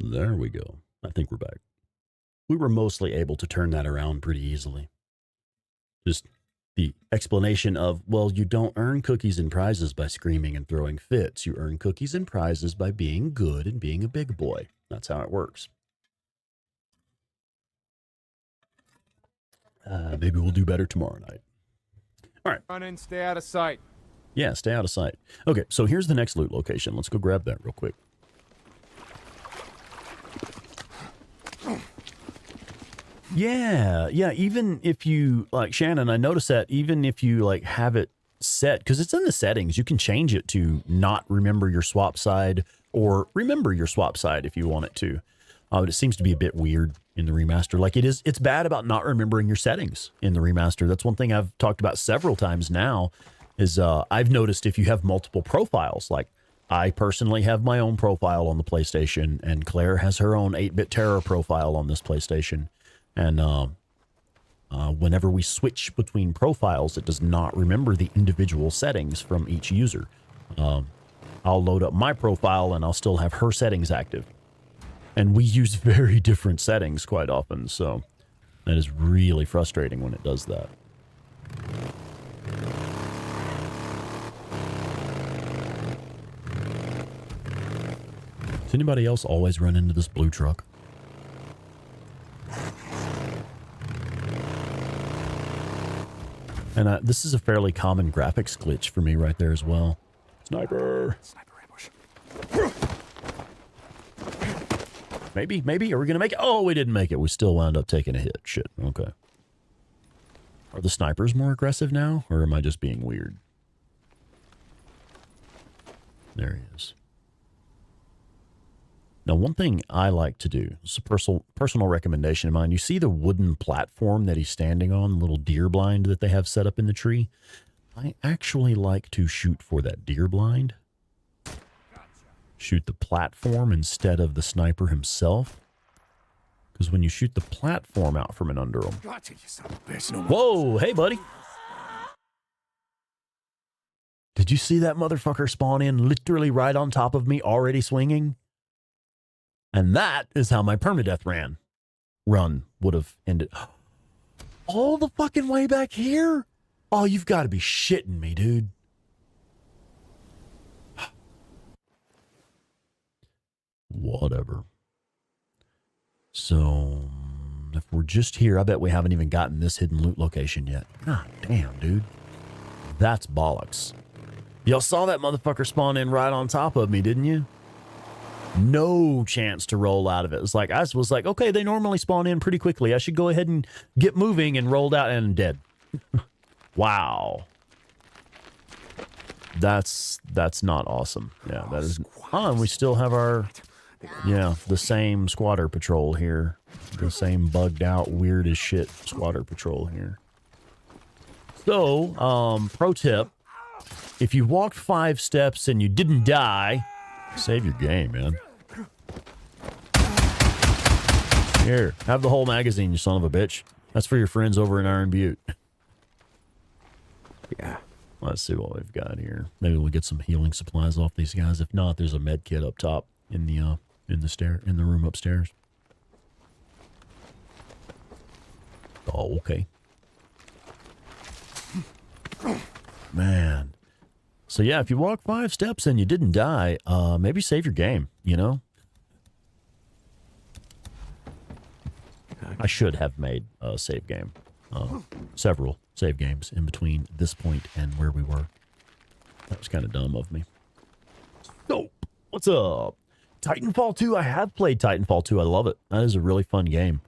[SPEAKER 1] There we go. I think we're back. We were mostly able to turn that around pretty easily. Just the explanation of, well, you don't earn cookies and prizes by screaming and throwing fits. You earn cookies and prizes by being good and being a big boy. That's how it works. Maybe we'll do better tomorrow night. All right.
[SPEAKER 4] Run in, stay out of sight.
[SPEAKER 1] Yeah, stay out of sight. Okay, so here's the next loot location. Let's go grab that real quick. Yeah, even if you, like, Shannon, I noticed that even if you, like, have it set, because it's in the settings, you can change it to not remember your swap side or remember your swap side if you want it to. But it seems to be a bit weird in the remaster. Like, it's bad about not remembering your settings in the remaster. That's one thing I've talked about several times now is I've noticed if you have multiple profiles, like I personally have my own profile on the PlayStation and Claire has her own 8-bit terror profile on this PlayStation. And whenever we switch between profiles, it does not remember the individual settings from each user. I'll load up my profile and I'll still have her settings active. And we use very different settings quite often, so that is really frustrating when it does that. Does anybody else always run into this blue truck? And this is a fairly common graphics glitch for me right there as well. Sniper!
[SPEAKER 3] Sniper ambush.
[SPEAKER 1] Maybe. Are we going to make it? Oh, we didn't make it. We still wound up taking a hit. Shit. Okay. Are the snipers more aggressive now? Or am I just being weird? There he is. Now, one thing I like to do, it's a personal recommendation of mine. You see the wooden platform that he's standing on, the little deer blind that they have set up in the tree? I actually like to shoot for that deer blind. Shoot the platform instead of the sniper himself. Because when you shoot the platform out from an under him...
[SPEAKER 3] Gotcha, you son of a bitch. No more.
[SPEAKER 1] Whoa, hey, buddy. Did you see that motherfucker spawn in literally right on top of me, already swinging? And that is how my permadeath run would have ended. All the fucking way back here? Oh, you've got to be shitting me, dude. Whatever. So, if we're just here, I bet we haven't even gotten this hidden loot location yet. God damn, dude. That's bollocks. Y'all saw that motherfucker spawn in right on top of me, didn't you? No chance to roll out of it. It's like, I was like, okay, they normally spawn in pretty quickly. I should go ahead and get moving, and rolled out and I'm dead. Wow. That's not awesome. Yeah, that is. Oh, and we still have our, the same squatter patrol here. The same bugged out, weird as shit squatter patrol here. So, pro tip, if you walked 5 steps and you didn't die, save your game, man. Here, have the whole magazine, you son of a bitch. That's for your friends over in Iron Butte.
[SPEAKER 3] Yeah.
[SPEAKER 1] Let's see what we've got here. Maybe we'll get some healing supplies off these guys. If not, there's a med kit up top in the room upstairs. Oh, okay. Man. So yeah, if you walk 5 steps and you didn't die, maybe save your game, you know? I should have made a save game. Several save games in between this point and where we were. That was kind of dumb of me. So, what's up? Titanfall 2, I have played Titanfall 2. I love it. That is a really fun game.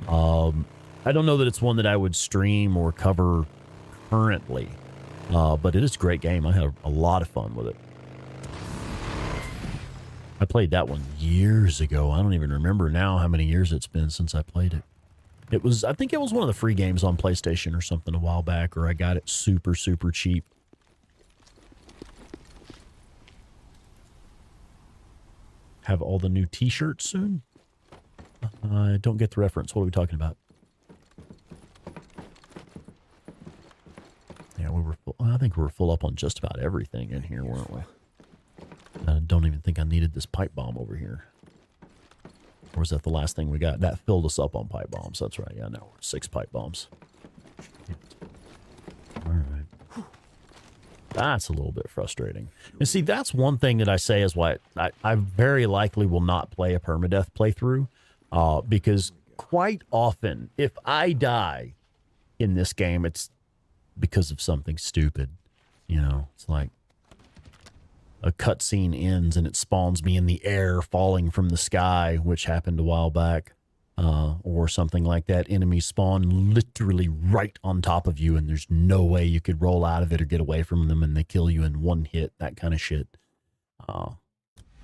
[SPEAKER 1] I don't know that it's one that I would stream or cover currently. But it is a great game. I had a lot of fun with it. I played that one years ago. I don't even remember now how many years it's been since I played it. I think it was one of the free games on PlayStation or something a while back, or I got it super, super cheap. Have all the new t-shirts soon? I don't get the reference. What are we talking about? Yeah, we were full, I think we were full up on just about everything in here, weren't we? I don't even think I needed this pipe bomb over here. Or was that the last thing we got? That filled us up on pipe bombs. That's right. Yeah, now we're 6 pipe bombs. All right. That's a little bit frustrating. And see, that's one thing that I say is why I very likely will not play a permadeath playthrough. Because quite often, if I die in this game, it's because of something stupid. You know, it's like a cutscene ends and it spawns me in the air falling from the sky, which happened a while back, or something like that. Enemies spawn literally right on top of you and there's no way you could roll out of it or get away from them, and they kill you in one hit, that kind of shit.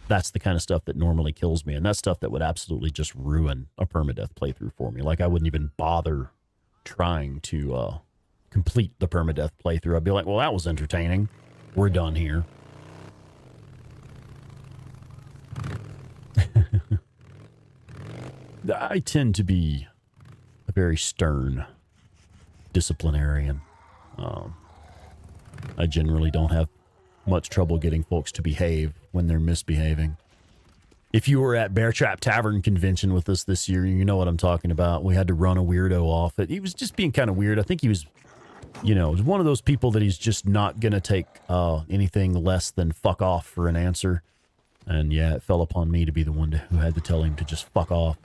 [SPEAKER 1] That's the kind of stuff that normally kills me, and that's stuff that would absolutely just ruin a permadeath playthrough for me. Like, I wouldn't even bother trying to complete the permadeath playthrough. I'd be like, well, that was entertaining. We're done here. I tend to be a very stern disciplinarian. I generally don't have much trouble getting folks to behave when they're misbehaving. If you were at Bear Trap Tavern convention with us this year, you know what I'm talking about. We had to run a weirdo off. He was just being kind of weird. I think he was, you know, one of those people that he's just not going to take anything less than fuck off for an answer. And yeah, it fell upon me to be the one who had to tell him to just fuck off.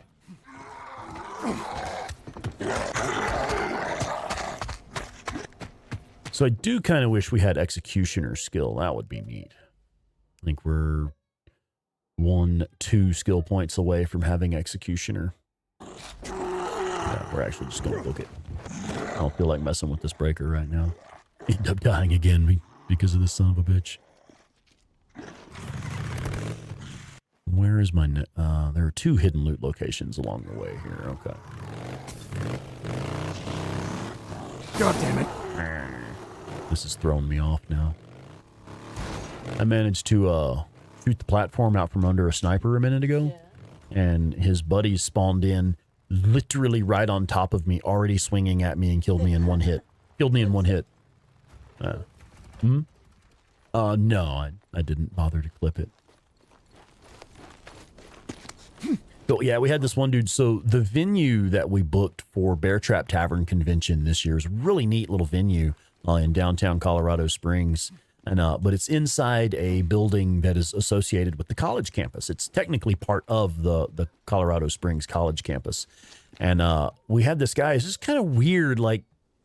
[SPEAKER 1] So I do kind of wish we had executioner skill. That would be neat. I think we're 1-2 skill points away from having executioner. Yeah, we're actually just going to book it. I don't feel like messing with this breaker right now. End up dying again because of this son of a bitch. Where is my... there are 2 hidden loot locations along the way here. Okay.
[SPEAKER 3] God damn it.
[SPEAKER 1] This is throwing me off now. I managed to shoot the platform out from under a sniper a minute ago.
[SPEAKER 5] Yeah.
[SPEAKER 1] And his buddies spawned in literally right on top of me, already swinging at me and killed me in one hit. Killed me in one hit. No, I didn't bother to clip it. So yeah, we had this one dude. So the venue that we booked for Bear Trap Tavern Convention this year is a really neat little venue in downtown Colorado Springs. And but it's inside a building that is associated with the college campus. It's technically part of the Colorado Springs college campus. And we had this guy. It's just kind of weird, like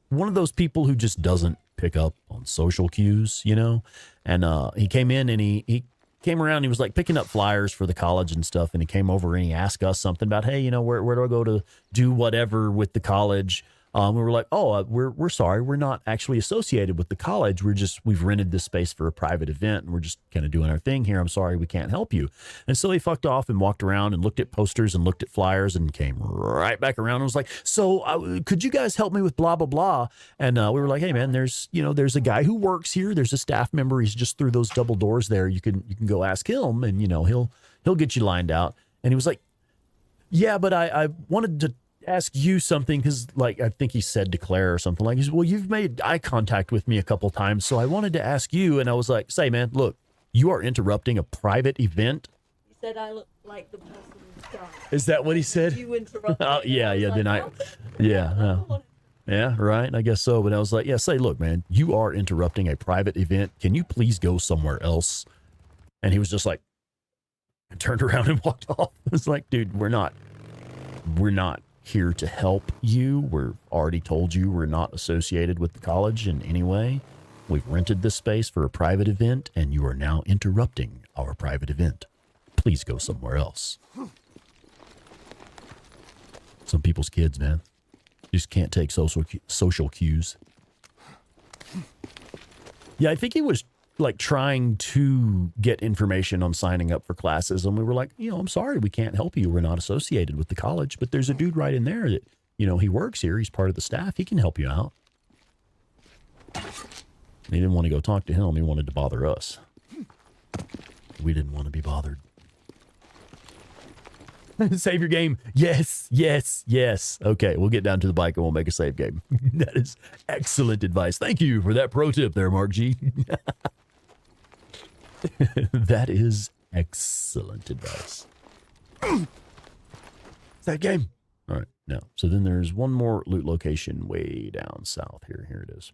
[SPEAKER 1] one of those people who just doesn't pick up on social cues, you know? And he came in and he came around. And he was like picking up flyers for the college and stuff. And he came over and he asked us something about, hey, you know, where do I go to do whatever with the college? We were like, oh, we're sorry. We're not actually associated with the college. We've rented this space for a private event and we're just kind of doing our thing here. I'm sorry, we can't help you. And so he fucked off and walked around and looked at posters and looked at flyers and came right back around and was like, so could you guys help me with blah, blah, blah? And we were like, hey man, there's a guy who works here. There's a staff member. He's just through those double doors there. You can go ask him and, you know, he'll get you lined out. And he was like, yeah, but I wanted to ask you something because, like, I think he said to Claire or something like, well, you've made eye contact with me a couple times, so I wanted to ask you. And I was like, say, man, look, you are interrupting a private event.
[SPEAKER 5] He said I look like the person who's died.
[SPEAKER 1] Is that what he said?
[SPEAKER 5] You interrupted.
[SPEAKER 1] Oh, yeah,
[SPEAKER 5] was
[SPEAKER 1] yeah.
[SPEAKER 5] like,
[SPEAKER 1] Then
[SPEAKER 5] "No,
[SPEAKER 1] yeah, yeah, right. I guess so. But I was like, yeah, say, look, man, you are interrupting a private event. Can you please go somewhere else? And he was just like, turned around and walked off. It's like, dude, we're not here to help you. We're already told you we're not associated with the college in any way. We've rented this space for a private event, and you are now interrupting our private event. Please go somewhere else. Some people's kids, man, just can't take social cues. Yeah, I think he was like trying to get information on signing up for classes. And we were like, you know, I'm sorry, we can't help you. We're not associated with the college, but there's a dude right in there that, you know, he works here. He's part of the staff. He can help you out. He didn't want to go talk to him. He wanted to bother us. We didn't want to be bothered. Save your game. Yes, yes, yes. Okay, we'll get down to the bike and we'll make a save game. That is excellent advice. Thank you for that pro tip there, Mark G. That is excellent advice. That game. All right, now, so then there's one more loot location way down south here. Here it is.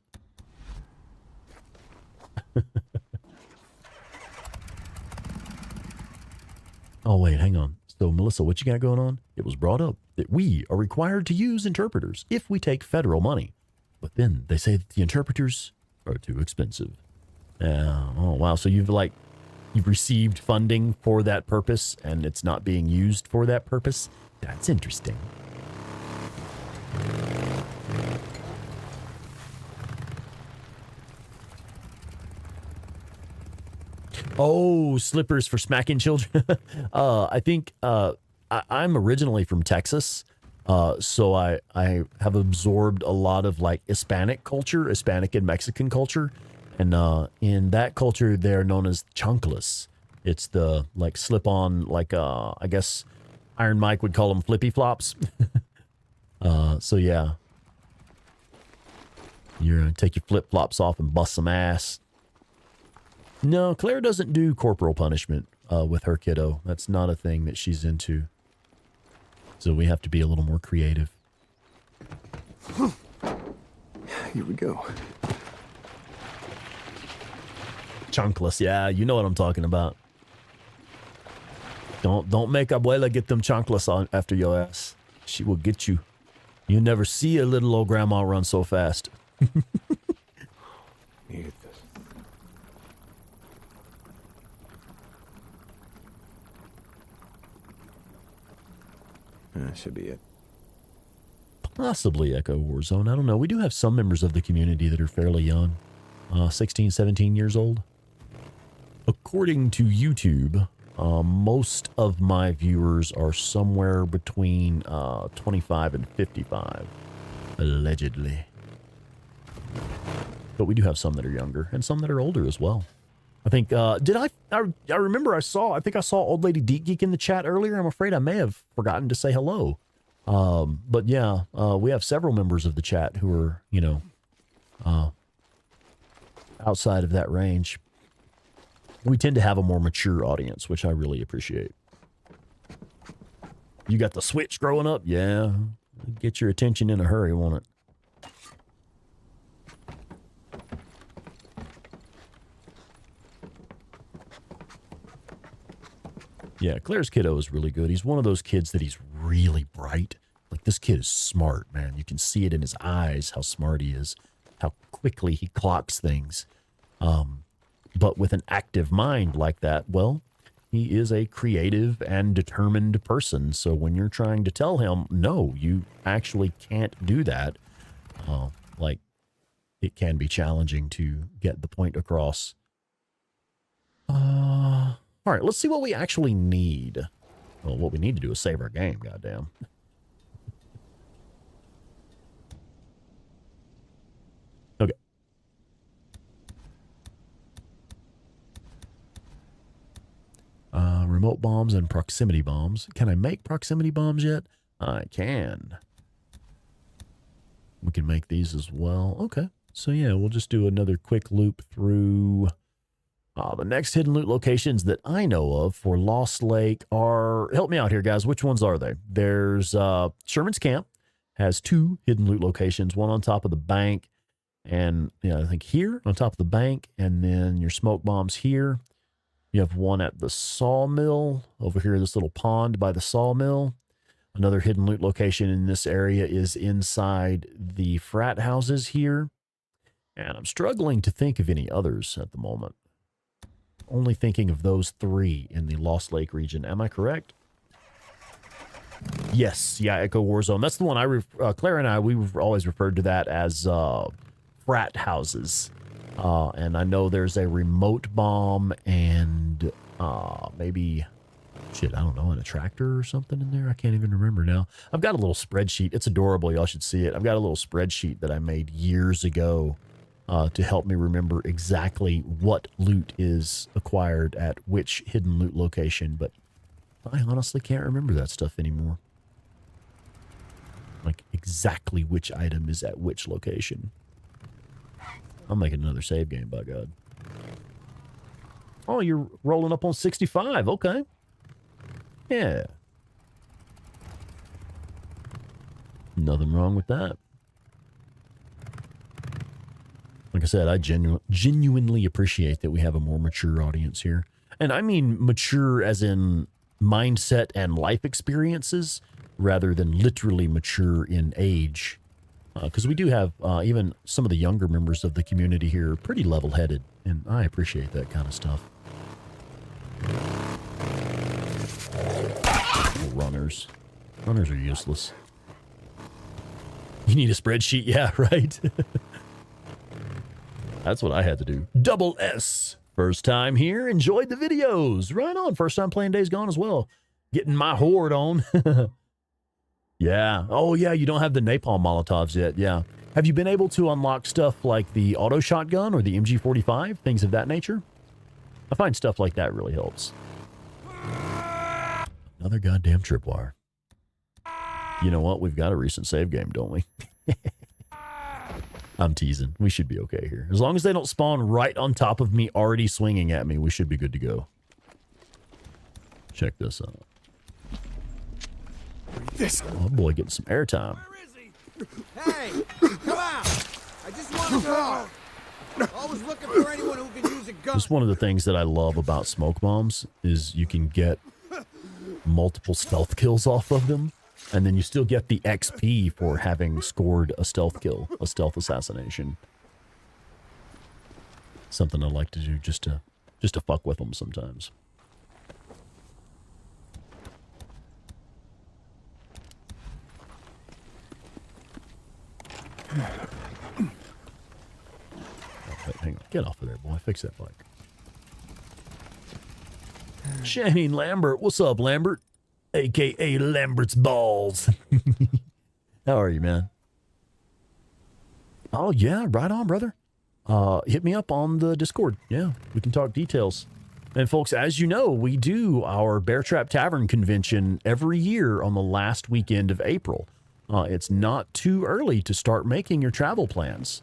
[SPEAKER 1] Oh, wait, hang on. So, Melissa, what you got going on? It was brought up that we are required to use interpreters if we take federal money. But then they say that the interpreters are too expensive. Oh, wow. So you've received funding for that purpose and it's not being used for that purpose? That's interesting. Oh, slippers for smacking children. I think I'm originally from Texas. So I have absorbed a lot of like Hispanic culture, Hispanic and Mexican culture. And in that culture, they're known as chanclas. It's the like slip on, like I guess Iron Mike would call them flippy flops. So yeah, you're gonna take your flip flops off and bust some ass. No, Claire doesn't do corporal punishment with her kiddo. That's not a thing that she's into. So we have to be a little more creative.
[SPEAKER 3] Here we go.
[SPEAKER 1] Chunkless, yeah, you know what I'm talking about. Don't make Abuela get them chanclas on after your ass. She will get you. You never see a little old grandma run so fast.
[SPEAKER 3] Needed this. That should be it.
[SPEAKER 1] Possibly Echo Warzone. I don't know. We do have some members of the community that are fairly young. 16, 17 years old. According to YouTube, most of my viewers are somewhere between 25 and 55. Allegedly. But we do have some that are younger and some that are older as well. I think, I remember I think I saw Old Lady Deep Geek in the chat earlier. I'm afraid I may have forgotten to say hello. But yeah, we have several members of the chat who are, you know, outside of that range. We tend to have a more mature audience, which I really appreciate. You got the Switch growing up? Yeah. Get your attention in a hurry, won't it? Yeah, Claire's kiddo is really good. He's one of those kids that he's really bright. Like, this kid is smart, man. You can see it in his eyes, how smart he is, how quickly he clocks things. But with an active mind like that, well, he is a creative and determined person. So when you're trying to tell him, no, you actually can't do that, like, it can be challenging to get the point across. All right, let's see what we actually need. Well, what we need to do is save our game, goddamn. Okay. Remote bombs and proximity bombs. Can I make proximity bombs yet? I can. We can make these as well. Okay. So yeah, we'll just do another quick loop through... the next hidden loot locations that I know of for Lost Lake are... Help me out here, guys. Which ones are they? There's Sherman's Camp. Has 2 hidden loot locations. One on top of the bank. And, yeah, I think here on top of the bank. And then your smoke bombs here. You have one at the sawmill. Over here, this little pond by the sawmill. Another hidden loot location in this area is inside the frat houses here. And I'm struggling to think of any others at the moment. Only thinking of those 3 in the Lost Lake region. Am I correct? Yes. Yeah, Echo Warzone. That's the one Claire and I, we've always referred to that as frat houses. And I know there's a remote bomb and maybe, shit, I don't know, an attractor or something in there. I can't even remember now. I've got a little spreadsheet. It's adorable. Y'all should see it. I've got a little spreadsheet that I made years ago. To help me remember exactly what loot is acquired at which hidden loot location, but I honestly can't remember that stuff anymore. Like, exactly which item is at which location. I'm making another save game, by God. Oh, you're rolling up on 65. Okay. Yeah. Nothing wrong with that. Like I said, I genuinely appreciate that we have a more mature audience here. And I mean mature as in mindset and life experiences, rather than literally mature in age. Because we do have even some of the younger members of the community here pretty level-headed, and I appreciate that kind of stuff. Runners. Runners are useless. You need a spreadsheet? Yeah, right? That's what I had to do. Double S. First time here. Enjoyed the videos. Right on. First time playing Days Gone as well. Getting my horde on. Yeah. Oh, yeah. You don't have the napalm Molotovs yet. Yeah. Have you been able to unlock stuff like the auto shotgun or the MG45? Things of that nature? I find stuff like that really helps. Another goddamn tripwire. You know what? We've got a recent save game, don't we? I'm teasing. We should be okay here. As long as they don't spawn right on top of me already swinging at me, we should be good to go. Check this out. Oh boy, getting some airtime.
[SPEAKER 6] Where is he? Hey, come out! I just want to go. Always looking for anyone who can use a gun.
[SPEAKER 1] Just one of the things that I love about smoke bombs is you can get multiple stealth kills off of them. And then you still get the XP for having scored a stealth kill, a stealth assassination. Something I like to do just to fuck with them sometimes. Okay, hang on. Get off of there, boy. Fix that bike. Shane Lambert. What's up, Lambert? AKA Lambert's balls. How are you, man? Oh, yeah. Right on, brother. Hit me up on the Discord. Yeah, we can talk details. And folks, as you know, we do our Bear Trap Tavern convention every year on the last weekend of April. It's not too early to start making your travel plans.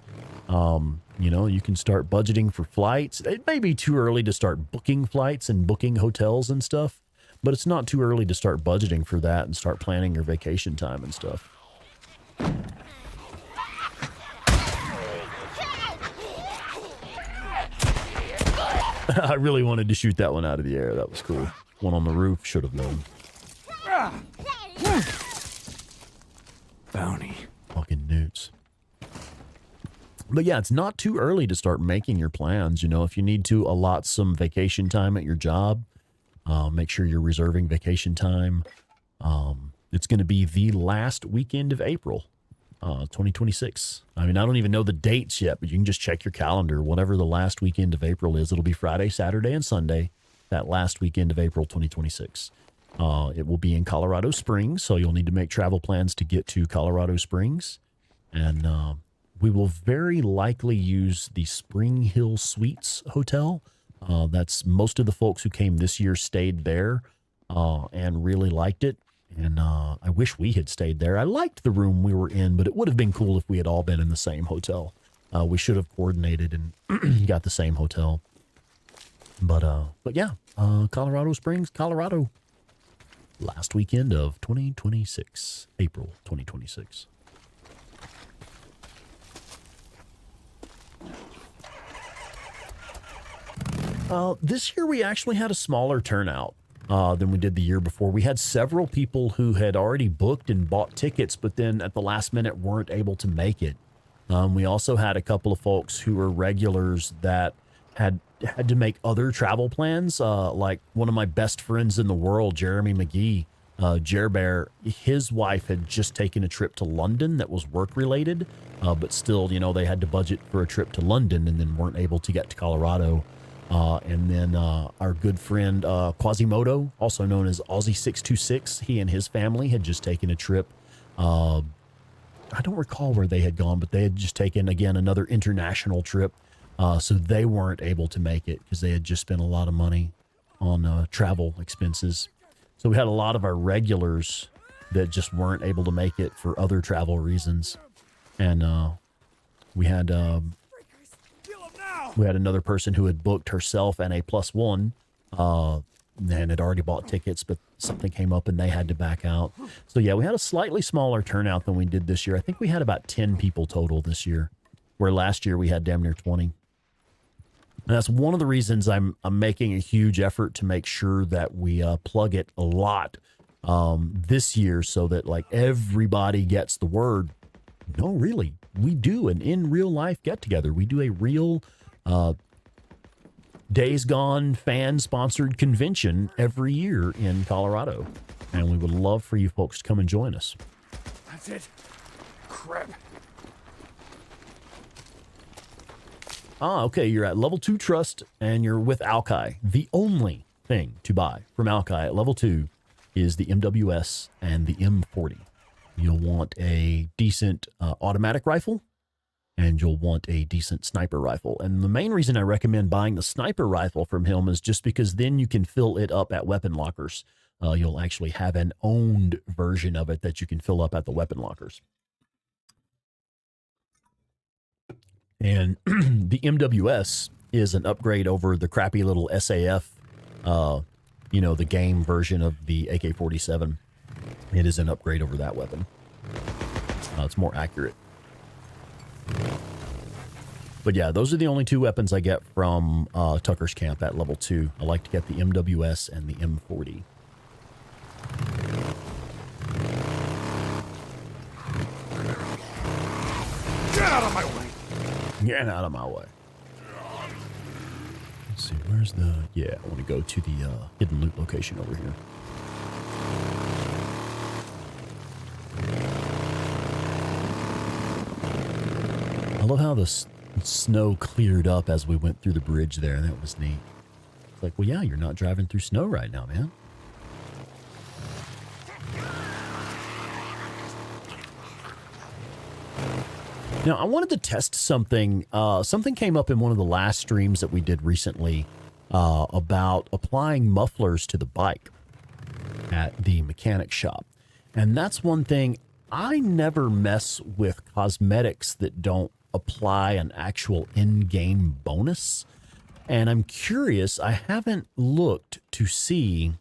[SPEAKER 1] You know, you can start budgeting for flights. It may be too early to start booking flights and booking hotels and stuff, but it's not too early to start budgeting for that and start planning your vacation time and stuff. I really wanted to shoot that one out of the air. That was cool. One on the roof, should have known.
[SPEAKER 3] Bounty.
[SPEAKER 1] Fucking newts. But yeah, it's not too early to start making your plans. You know, if you need to allot some vacation time at your job, make sure you're reserving vacation time. It's going to be the last weekend of April, 2026. I mean, I don't even know the dates yet, but you can just check your calendar. Whatever the last weekend of April is, it'll be Friday, Saturday, and Sunday, that last weekend of April 2026. It will be in Colorado Springs, so you'll need to make travel plans to get to Colorado Springs. And we will very likely use the Spring Hill Suites Hotel. That's most of the folks who came this year stayed there and really liked it. And I wish we had stayed there. I liked the room we were in, but it would have been cool if we had all been in the same hotel. We should have coordinated and got the same hotel. But yeah, Colorado Springs, Colorado. Last weekend of 2026, April 2026. This year we actually had a smaller turnout than we did the year before. We had several people who had already booked and bought tickets, but then at the last minute weren't able to make it. We also had a couple of folks who were regulars that had to make other travel plans. Like one of my best friends in the world, Jeremy McGee, Jer Bear, his wife had just taken a trip to London that was work related, but still, you know, they had to budget for a trip to London and then weren't able to get to Colorado. And then our good friend Quasimodo, also known as Aussie626, he and his family had just taken a trip. I don't recall where they had gone, but they had just taken, again, another international trip. So they weren't able to make it because they had just spent a lot of money on travel expenses. So we had a lot of our regulars that just weren't able to make it for other travel reasons. And we had another person who had booked herself and a +1 and had already bought tickets, but something came up and they had to back out. So yeah, we had a slightly smaller turnout than we did this year. I think we had about 10 people total this year, where last year we had damn near 20. And that's one of the reasons I'm making a huge effort to make sure that we plug it a lot this year so that like everybody gets the word. No, really, we do an in real life get together. We do a real Days Gone fan sponsored convention every year in Colorado. And we would love for you folks to come and join us.
[SPEAKER 4] That's it. Crap.
[SPEAKER 1] Okay, you're at level 2 trust and you're with Alki. The only thing to buy from Alki at level 2 is the MWS and the M40. You'll want a decent automatic rifle and you'll want a decent sniper rifle. And the main reason I recommend buying the sniper rifle from him is just because then you can fill it up at weapon lockers. You'll actually have an owned version of it that you can fill up at the weapon lockers. And the MWS is an upgrade over the crappy little SAF, you know, the game version of the AK-47. It is an upgrade over that weapon. It's more accurate. But yeah, those are the only two weapons I get from Tucker's camp at level 2. I like to get the MWS and the M40.
[SPEAKER 4] out of my way.
[SPEAKER 1] Get out of my way. Let's see, where's the... Yeah, I want to go to the hidden loot location over here. I love how the snow cleared up as we went through the bridge there. That was neat. It's like, well, yeah, you're not driving through snow right now, man. Now, I wanted to test something. Something came up in one of the last streams that we did recently about applying mufflers to the bike at the mechanic shop. And that's one thing. I never mess with cosmetics that don't apply an actual in-game bonus. And I'm curious, I haven't looked to see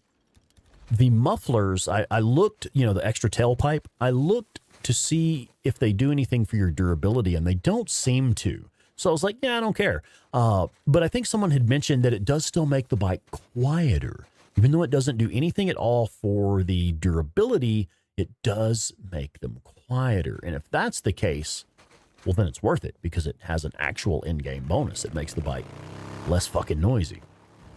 [SPEAKER 1] the mufflers. I looked, you know, the extra tailpipe. I looked to see if they do anything for your durability, and they don't seem to. So I was like, yeah, I don't care. But I think someone had mentioned that it does still make the bike quieter. Even though it doesn't do anything at all for the durability, it does make them quieter. And if that's the case, well, then it's worth it because it has an actual in-game bonus. It makes the bike less fucking noisy.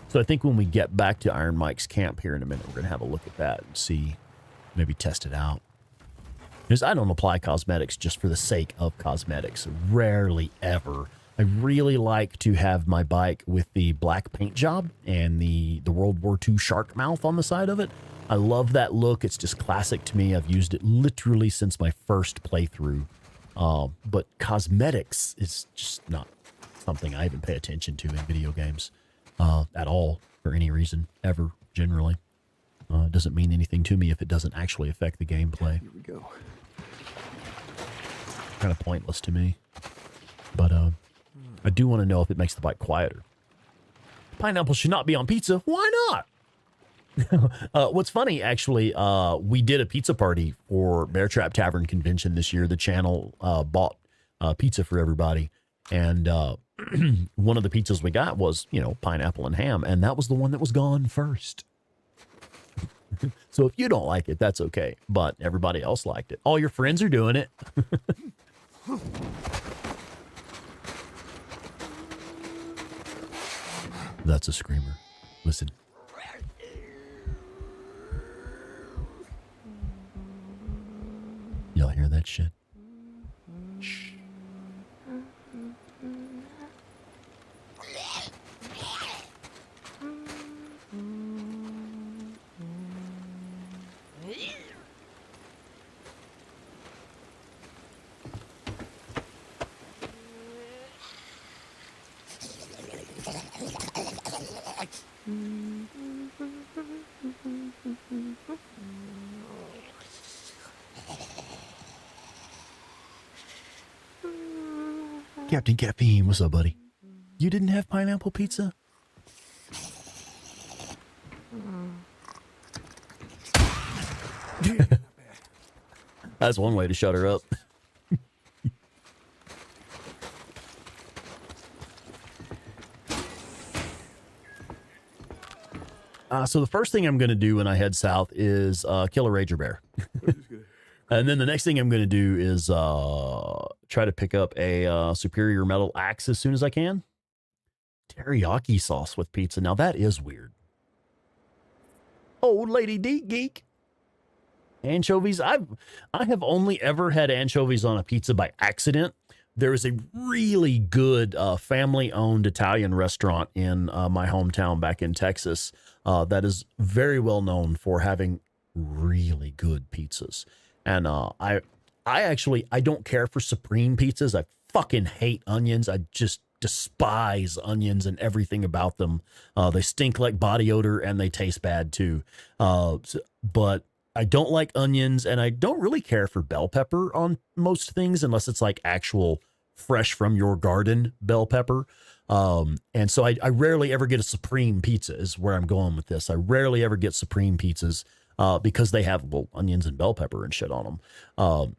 [SPEAKER 1] So I think when we get back to Iron Mike's camp here in a minute, we're going to have a look at that and see, maybe test it out. Because I don't apply cosmetics just for the sake of cosmetics. Rarely ever. I really like to have my bike with the black paint job and the World War II shark mouth on the side of it. I love that look. It's just classic to me. I've used it literally since my first playthrough. But cosmetics is just not something I even pay attention to in video games at all for any reason, ever, generally. It doesn't mean anything to me if it doesn't actually affect the gameplay.
[SPEAKER 3] Here we go.
[SPEAKER 1] Kind of pointless to me. But I do want to know if it makes the bike quieter. Pineapple should not be on pizza. Why not? What's funny, actually, we did a pizza party for Bear Trap Tavern Convention this year. The channel bought pizza for everybody. And one of the pizzas we got was, you know, pineapple and ham. And that was the one that was gone first. So if you don't like it, that's okay. But everybody else liked it. All your friends are doing it. That's a screamer. Listen. Y'all hear that shit? Shh. Captain Caffeine, what's up, buddy? You didn't have pineapple pizza? That's one way to shut her up. So the first thing I'm going to do when I head south is kill a Rager Bear. And then the next thing I'm going to do is try to pick up a superior metal axe as soon as I can. Teriyaki sauce with pizza. Now that is weird. Old lady deep geek. Anchovies. I have only ever had anchovies on a pizza by accident. There is a really good family-owned Italian restaurant in my hometown back in Texas that is very well known for having really good pizzas. And I don't care for supreme pizzas. I fucking hate onions. I just despise onions and everything about them. They stink like body odor and they taste bad too. But I don't like onions, and I don't really care for bell pepper on most things unless it's like actual fresh from your garden bell pepper. And so I rarely ever get a supreme pizza is where I'm going with this. I rarely ever get supreme pizzas because they have, well, onions and bell pepper and shit on them.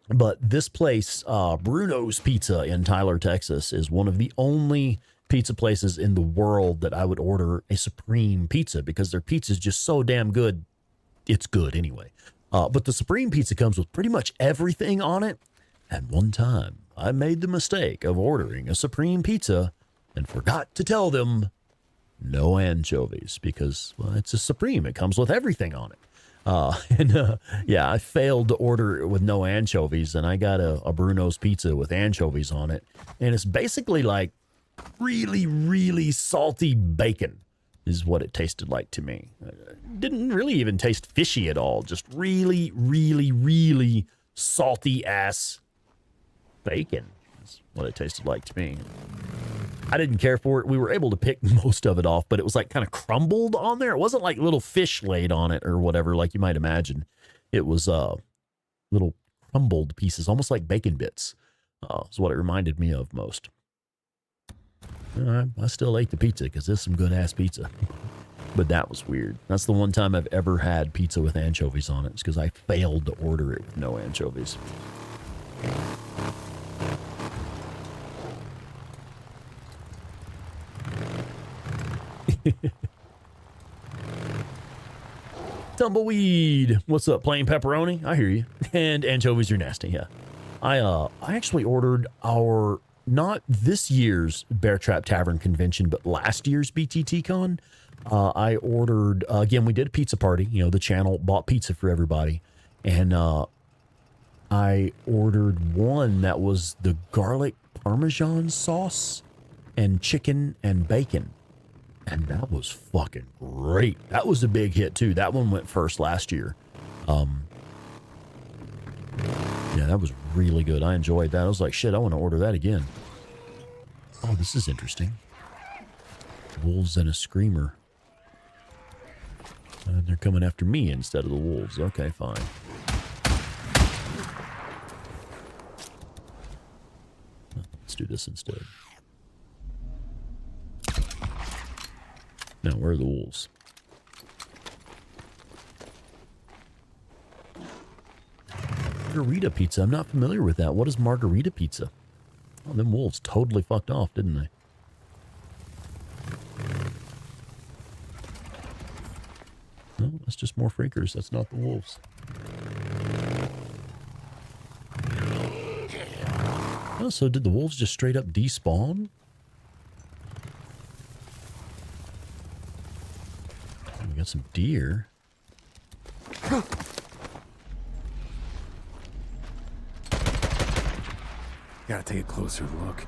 [SPEAKER 1] But this place, Bruno's Pizza in Tyler, Texas, is one of the only pizza places in the world that I would order a supreme pizza because their pizza is just so damn good. It's good anyway. But the supreme pizza comes with pretty much everything on it. And one time I made the mistake of ordering a supreme pizza and forgot to tell them no anchovies because, well, it's a supreme. It comes with everything on it. Yeah, I failed to order it with no anchovies, and I got a Bruno's pizza with anchovies on it. And it's basically like really, really salty bacon is what it tasted like to me. Didn't really even taste fishy at all. Just really, really, really salty ass bacon is what it tasted like to me. I didn't care for it. We were able to pick most of it off, but it was like kind of crumbled on there. It wasn't like little fish laid on it or whatever, like you might imagine. It was little crumbled pieces, almost like bacon bits. Is what it reminded me of most. I still ate the pizza because it's some good ass pizza. But that was weird. That's the one time I've ever had pizza with anchovies on it. It's because I failed to order it with no anchovies. Tumbleweed, what's up? Plain pepperoni? I hear you. And anchovies are nasty. Yeah, I actually ordered our not this year's Bear Trap Tavern convention, but last year's BTT Con. I ordered again. We did a pizza party. You know, the channel bought pizza for everybody, and I ordered one that was the garlic parmesan sauce and chicken and bacon. And that was fucking great. That was a big hit too. That one went first last year. Yeah, that was really good. I enjoyed that. I was like, shit, I want to order that again. Oh, this is interesting. Wolves and a screamer. They're coming after me instead of the wolves. Okay, fine. Let's do this instead. Now, where are the wolves? Margarita pizza. I'm not familiar with that. What is margarita pizza? Oh, them wolves totally fucked off, didn't they? No, that's just more freakers. That's not the wolves. Oh, so did the wolves just straight up despawn? We got some deer.
[SPEAKER 3] Gotta take a closer look.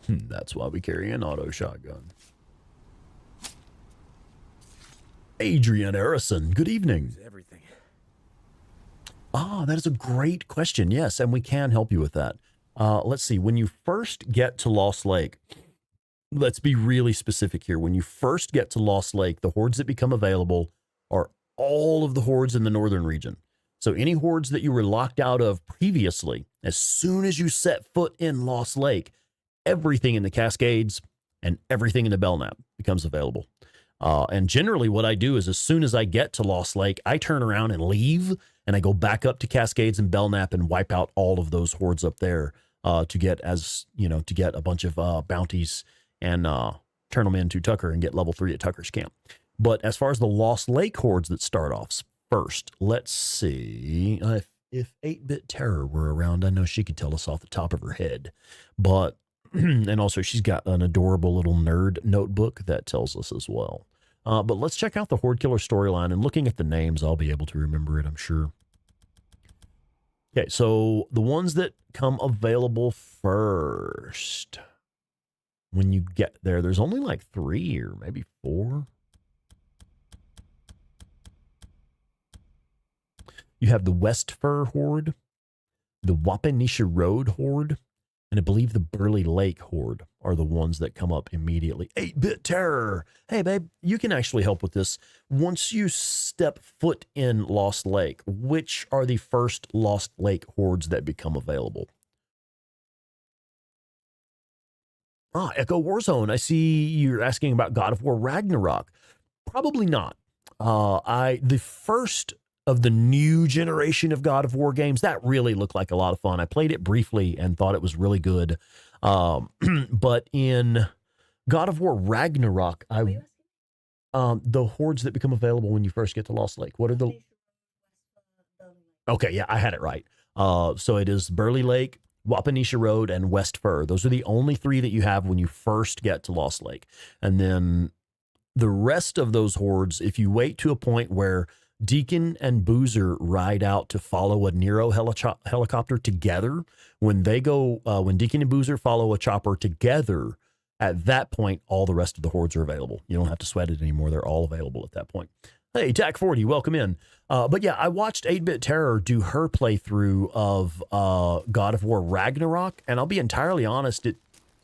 [SPEAKER 1] That's why we carry an auto shotgun. Adrian Harrison, good evening.
[SPEAKER 3] Everything.
[SPEAKER 1] Ah, that is a great question. Yes, and we can help you with that. Let's see. When you first get to Lost Lake, let's be really specific here. When you first get to Lost Lake, the hordes that become available are all of the hordes in the northern region. So any hordes that you were locked out of previously, as soon as you set foot in Lost Lake, everything in the Cascades and everything in the Belknap becomes available. And generally what I do is as soon as I get to Lost Lake, I turn around and leave, and I go back up to Cascades and Belknap and wipe out all of those hordes up there to get, as you know, to get a bunch of bounties and turn them into Tucker and get level 3 at Tucker's camp. But as far as the Lost Lake hordes that start off first, let's see. If 8-Bit Terror were around, I know she could tell us off the top of her head. But, and also she's got an adorable little nerd notebook that tells us as well. But let's check out the Horde Killer storyline, and looking at the names, I'll be able to remember it, I'm sure. Okay, so the ones that come available first. When you get there, there's only like 3 or maybe 4. You have the West Fur Horde, the Wapanisha Road Horde, and I believe the Burley Lake Horde are the ones that come up immediately. 8-Bit Terror. Hey, babe, you can actually help with this. Once you step foot in Lost Lake, which are the first Lost Lake hordes that become available? Ah, Echo Warzone. I see you're asking about God of War Ragnarok. Probably not. The first of the new generation of God of War games, that really looked like a lot of fun. I played it briefly and thought it was really good. But in God of War Ragnarok.
[SPEAKER 5] What were you asking?
[SPEAKER 1] The hordes that become available when you first get to Lost Lake. What are the? Okay, yeah, I had it right. So it is Burley Lake, Wapanisha Road, and West Fur. Those are the only three that you have when you first get to Lost Lake. And then the rest of those hordes, if you wait to a point where Deacon and Boozer ride out to follow a Nero helicopter together, when Deacon and Boozer follow a chopper together, at that point, all the rest of the hordes are available. You don't have to sweat it anymore. They're all available at that point. Hey, TAC40, welcome in. But yeah, I watched 8-Bit Terror do her playthrough of God of War Ragnarok, and I'll be entirely honest, it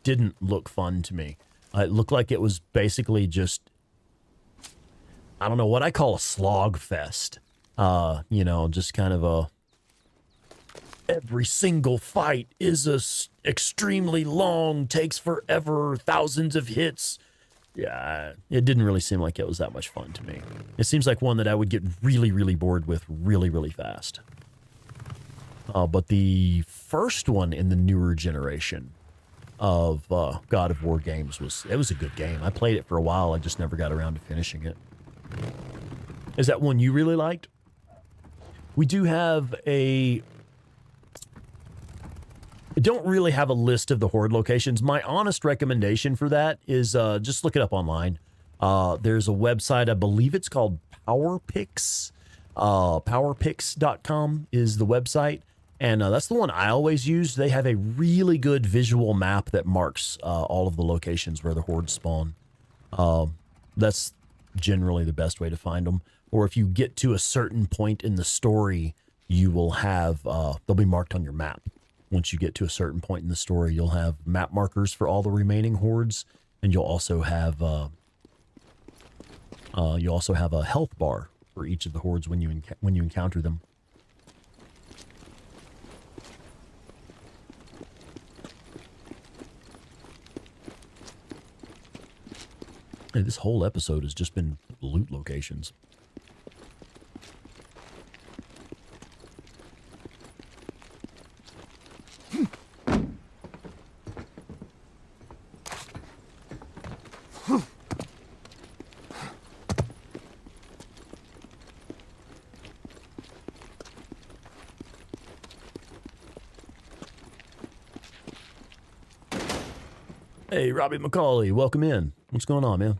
[SPEAKER 1] didn't look fun to me. It looked like it was basically just, I don't know, what I call a slog fest. Just kind of a, every single fight is extremely long, takes forever, thousands of hits. Yeah, it didn't really seem like it was that much fun to me. It seems like one that I would get really, really bored with really, really fast. But the first one in the newer generation of God of War games was a good game. I played it for a while. I just never got around to finishing it. Is that one you really liked? We do have I don't really have a list of the horde locations. My honest recommendation for that is just look it up online. There's a website, I believe it's called PowerPix. Powerpix.com is the website. And that's the one I always use. They have a really good visual map that marks all of the locations where the hordes spawn. That's generally the best way to find them. Or if you get to a certain point in the story, you will have, they'll be marked on your map. Once you get to a certain point in the story, you'll have map markers for all the remaining hordes, and you'll also have a health bar for each of the hordes when you encounter them. Hey, this whole episode has just been loot locations. Hey, Robbie McCauley, welcome in. What's going on, man?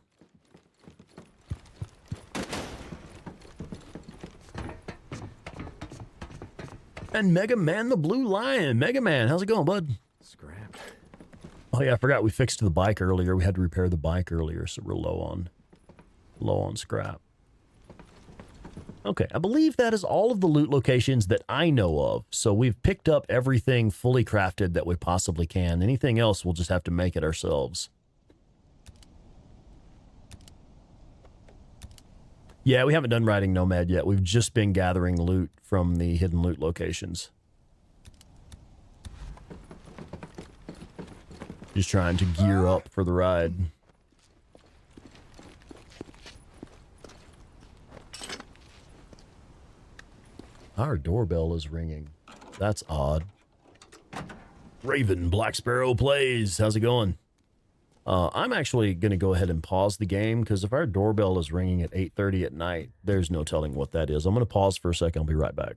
[SPEAKER 1] And Mega Man the Blue Lion. Mega Man, how's it going, bud?
[SPEAKER 3] Scrapped.
[SPEAKER 1] Oh yeah, I forgot we fixed the bike earlier. We had to repair the bike earlier, so we're low on scrap. Okay, I believe that is all of the loot locations that I know of. So we've picked up everything fully crafted that we possibly can. Anything else, we'll just have to make it ourselves. Yeah, we haven't done riding Nomad yet. We've just been gathering loot from the hidden loot locations. Just trying to gear up for the ride. Our doorbell is ringing. That's odd. Raven Black Sparrow plays. How's it going? I'm actually going to go ahead and pause the game because if our doorbell is ringing at 8:30 at night, there's no telling what that is. I'm going to pause for a second. I'll be right back.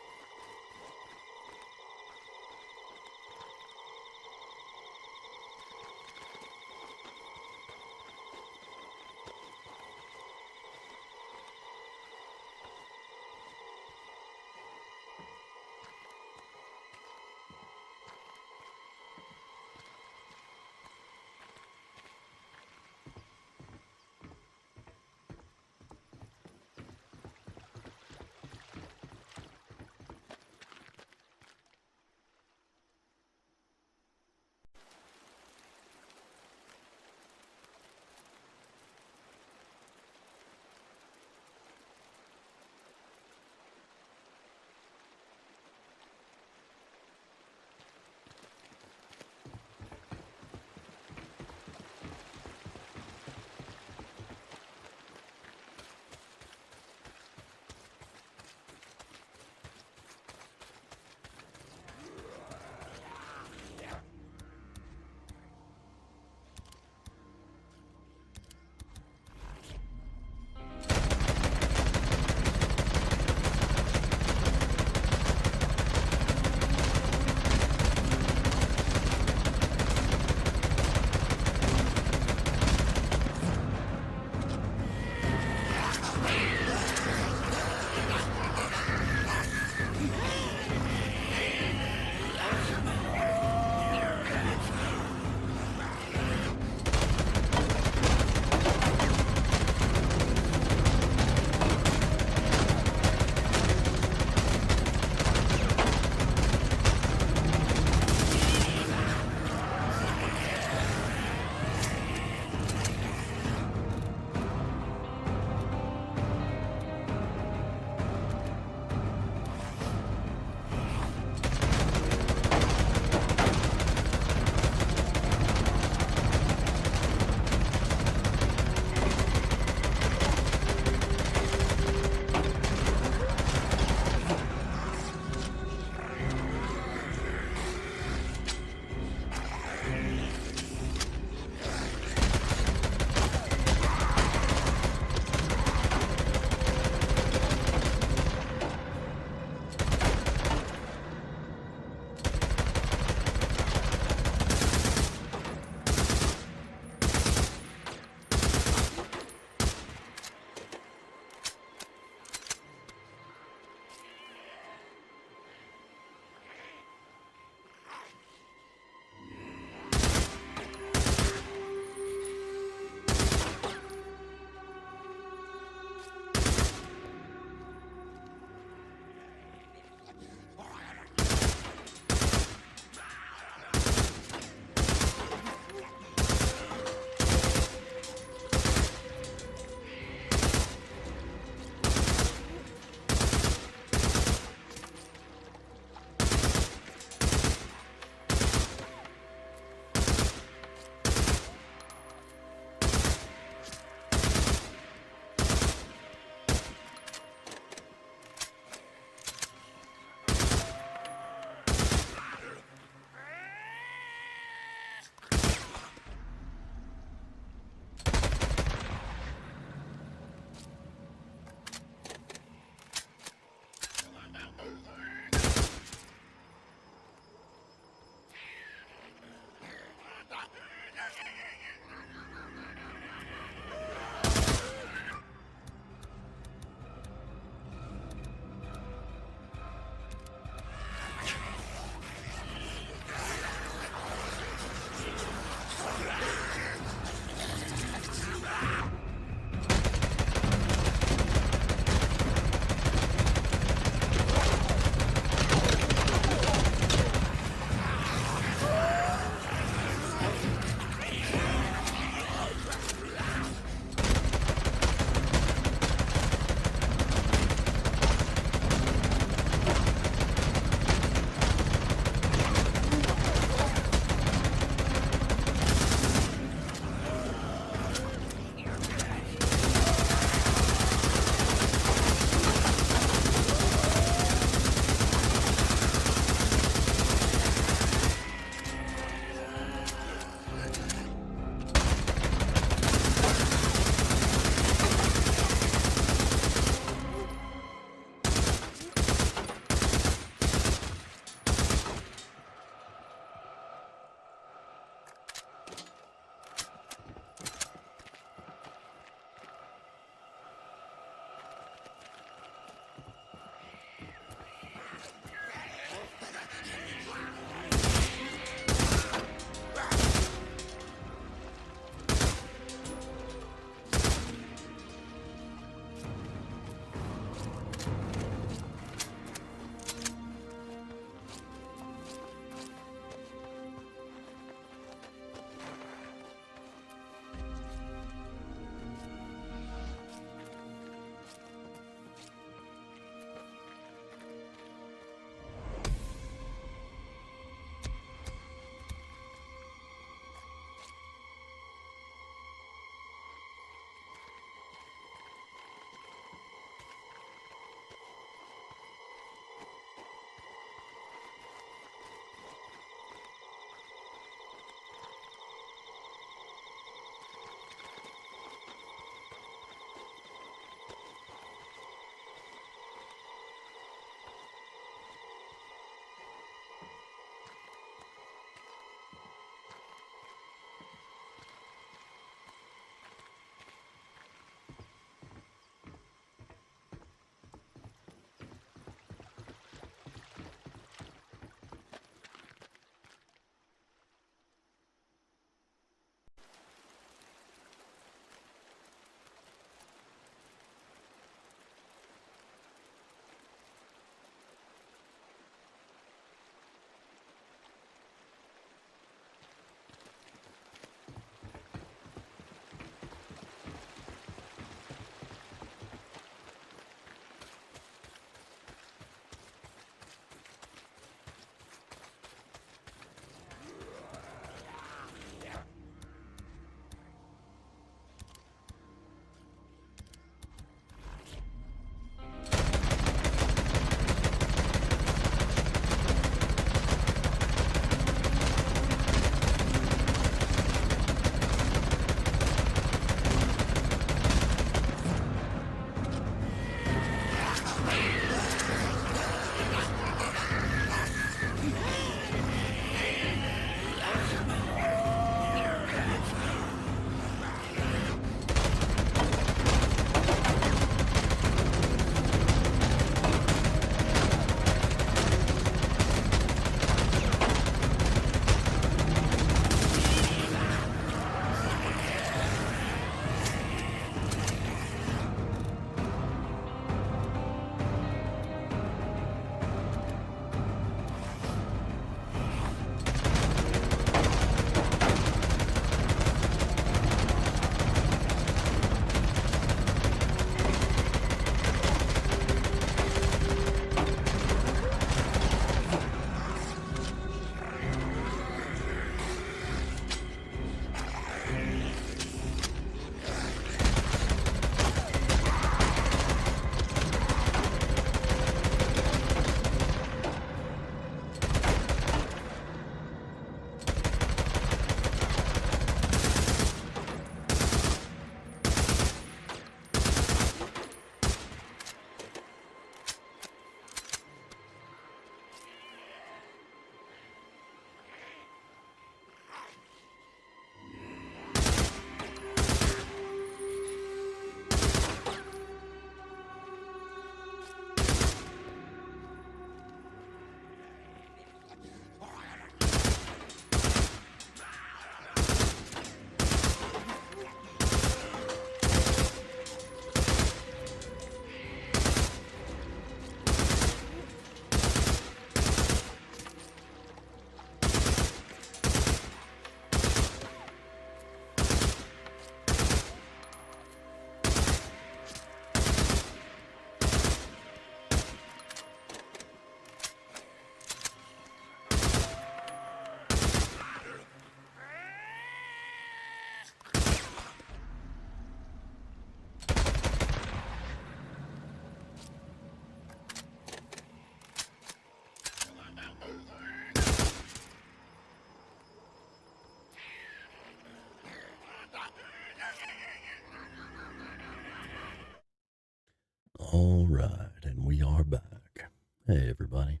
[SPEAKER 1] All right, and we are back. Hey, everybody.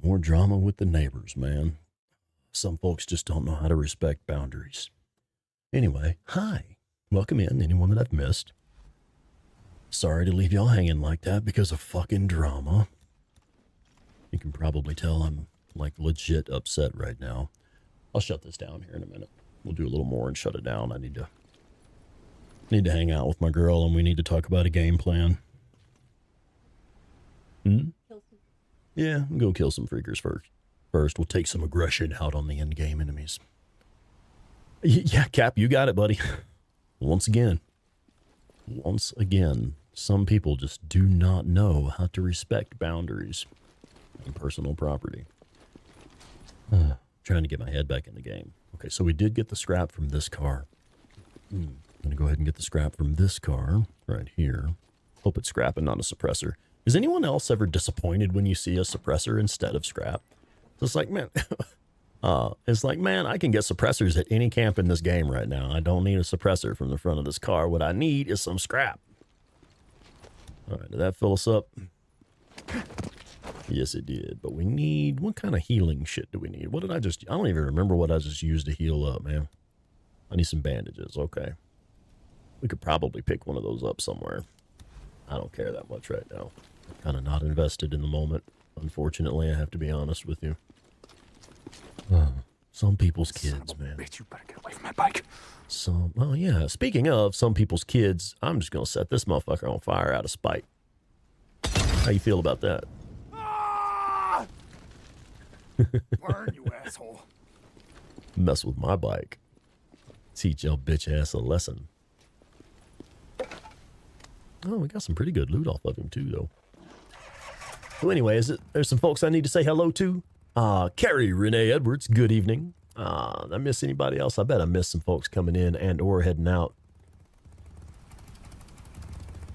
[SPEAKER 1] More drama with the neighbors, man. Some folks just don't know how to respect boundaries. Anyway, hi. Welcome in, anyone that I've missed. Sorry to leave y'all hanging like that because of fucking drama. You can probably tell I'm, like, legit upset right now. I'll shut this down here in a minute. We'll do a little more and shut it down. I need to hang out with my girl, and we need to talk about a game plan. Yeah, go kill some freakers first. First, we'll take some aggression out on the in-game enemies. Yeah, Cap, you got it, buddy. Once again, some people just do not know how to respect boundaries and personal property. Trying to get my head back in the game. Okay, so we did get the scrap from this car. I'm going to go ahead and get the scrap from this car right here. Hope it's scrap and not a suppressor. Is anyone else ever disappointed when you see a suppressor instead of scrap? So it's like, man, I can get suppressors at any camp in this game right now. I don't need a suppressor from the front of this car. What I need is some scrap. All right, did that fill us up? Yes, it did. But we need, what kind of healing shit do we need? What did I don't even remember what I just used to heal up, man. I need some bandages. Okay. We could probably pick one of those up somewhere. I don't care that much right now. I'm kind of not invested in the moment. Unfortunately, I have to be honest with you. Some people's kids, man.
[SPEAKER 3] Bitch, you better get away from my bike.
[SPEAKER 1] Oh yeah, speaking of some people's kids, I'm just going to set this motherfucker on fire out of spite. How you feel about that?
[SPEAKER 3] Ah! Burn, you asshole.
[SPEAKER 1] Mess with my bike. Teach your bitch ass a lesson. Oh, we got some pretty good loot off of him too, though. So anyway, there's some folks I need to say hello to. Carrie Renee Edwards, good evening. I miss anybody else? I bet I missed some folks coming in and or heading out.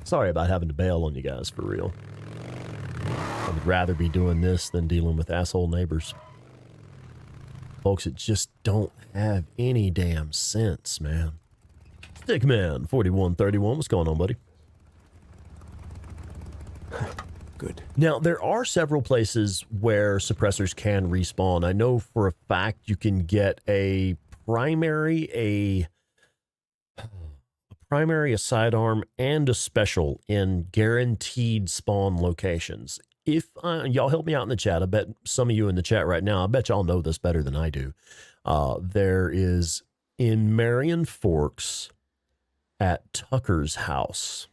[SPEAKER 1] Sorry about having to bail on you guys, for real. I would rather be doing this than dealing with asshole neighbors. Folks that just don't have any damn sense, man. Stickman 4131, what's going on, buddy?
[SPEAKER 3] Good.
[SPEAKER 1] Now, there are several places where suppressors can respawn. I know for a fact you can get a primary, a sidearm, and a special in guaranteed spawn locations. If y'all help me out in the chat, I bet some of you in the chat right now, I bet y'all know this better than I do. There is in Marion Forks at Tucker's house.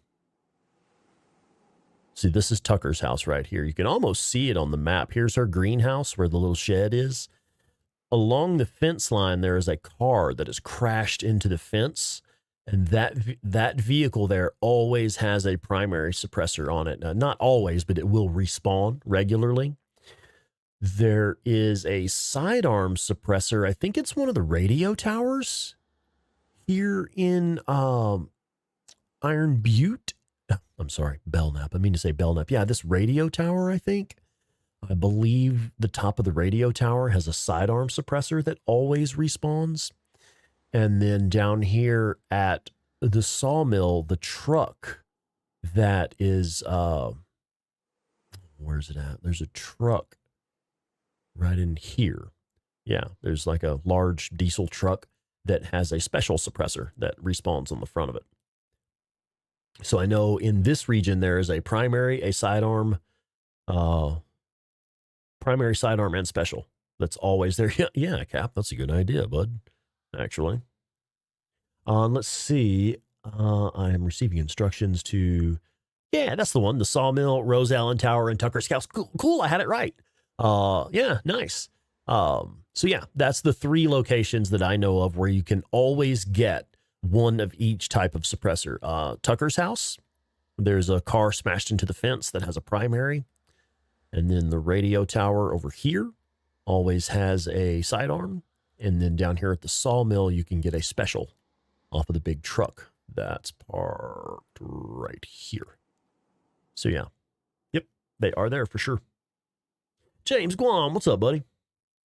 [SPEAKER 1] See, this is Tucker's house right here. You can almost see it on the map. Here's her greenhouse where the little shed is. Along the fence line, there is a car that has crashed into the fence. And that vehicle there always has a primary suppressor on it. Now, not always, but it will respawn regularly. There is a sidearm suppressor. I think it's one of the radio towers here in Iron Butte. I'm sorry, Belknap. I mean to say Belknap. Yeah, this radio tower, I think. I believe the top of the radio tower has a sidearm suppressor that always respawns. And then down here at the sawmill, the truck that is, where's it at? There's a truck right in here. Yeah, there's like a large diesel truck that has a special suppressor that respawns on the front of it. So I know in this region, there is a primary sidearm, and special. That's always there. Yeah, Cap, that's a good idea, bud. Actually. Let's see. I am receiving instructions to, yeah, that's the one. The sawmill, Rose Allen Tower, and Tucker's house. Cool. I had it right. Yeah, nice. So yeah, that's the 3 locations that I know of where you can always get one of each type of suppressor. Tucker's house, there's a car smashed into the fence that has a primary. And then the radio tower over here always has a sidearm. And then down here at the sawmill, you can get a special off of the big truck that's parked right here. So yeah. Yep, they are there for sure. James Guam, what's up, buddy?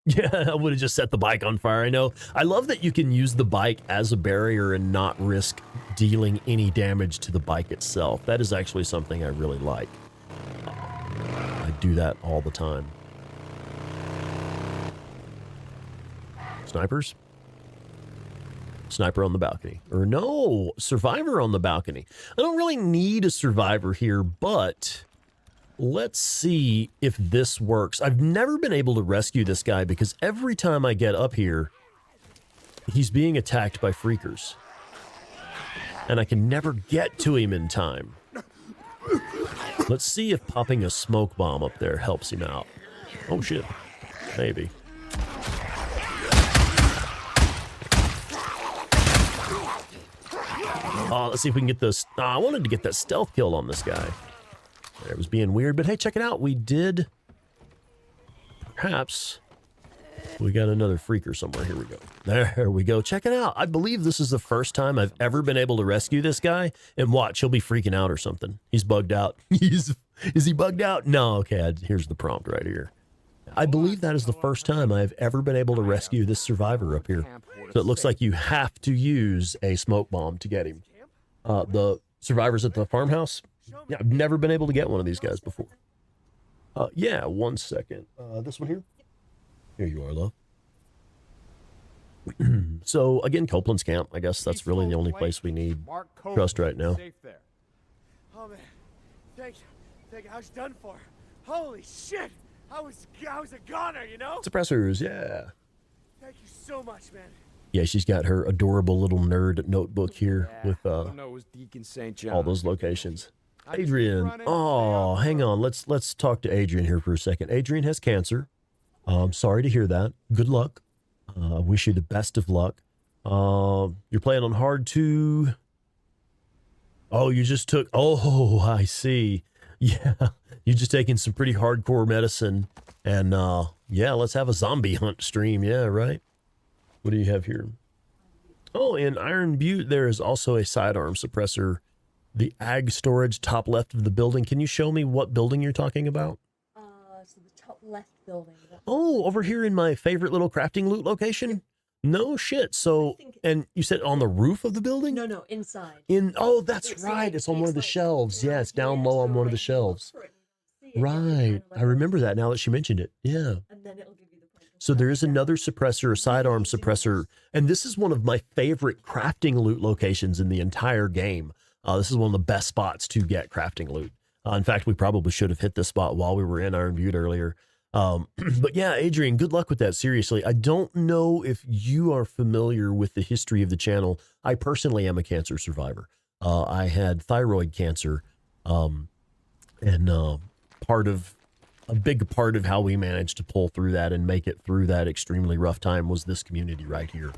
[SPEAKER 1] Yeah, I would have just set the bike on fire. I know. I love that you can use the bike as a barrier and not risk dealing any damage to the bike itself. That is actually something I really like. I do that all the time. Snipers? Sniper on the balcony. Or no, survivor on the balcony. I don't really need a survivor here, but let's see if this works. I've never been able to rescue this guy because every time I get up here, he's being attacked by freakers. And I can never get to him in time. Let's see if popping a smoke bomb up there helps him out. Oh shit. Maybe. Let's see if we can get this. I wanted to get that stealth kill on this guy. It was being weird, but hey, check it out. We did. Perhaps we got another freaker somewhere. Here we go. There we go. Check it out. I believe this is the first time I've ever been able to rescue this guy. And watch, he'll be freaking out or something. He's bugged out. Is he bugged out? No. Okay, here's the prompt right here. I believe that is the first time I've ever been able to rescue this survivor up here. So it looks like you have to use a smoke bomb to get him. The survivors at the farmhouse. Yeah, I've never been able to get one of these guys before. Yeah, 1 second. This one here. Here you are, love. So again, Copeland's camp. I guess that's really the only place we need trust right now.
[SPEAKER 6] Oh man, thank you. Thank you. I was done for. Holy shit! I was a goner, you know.
[SPEAKER 1] Suppressors, yeah.
[SPEAKER 6] Thank you so much, man.
[SPEAKER 1] Yeah, she's got her adorable little nerd notebook here with all those locations. Adrian, oh, hang on. Let's talk to Adrian here for a second. Adrian has cancer. I'm sorry to hear that. Good luck. I wish you the best of luck. You're playing on hard too. Oh, you just took. Oh, I see. Yeah, you just taking some pretty hardcore medicine, and yeah, let's have a zombie hunt stream. Yeah, right. What do you have here? Oh, in Iron Butte, there is also a sidearm suppressor. The ag storage top left of the building. Can you show me what building you're talking about?
[SPEAKER 5] So the top left building.
[SPEAKER 1] Oh, over here in my favorite little crafting loot location? No shit. So, and you said on the roof of the building?
[SPEAKER 5] No, inside.
[SPEAKER 1] Oh, that's right. It's on one of the shelves. Yeah, it's down low on one of the shelves. Right. I remember that now that she mentioned it. Yeah.
[SPEAKER 5] And then it'll give you the
[SPEAKER 1] so there is another suppressor, a sidearm suppressor, and this is one of my favorite crafting loot locations in the entire game. This is one of the best spots to get crafting loot. In fact, we probably should have hit this spot while we were in Iron Butte earlier. But yeah, Adrian, good luck with that. Seriously, I don't know if you are familiar with the history of the channel. I personally am a cancer survivor. I had thyroid cancer, and a big part of how we managed to pull through that and make it through that extremely rough time was this community right here.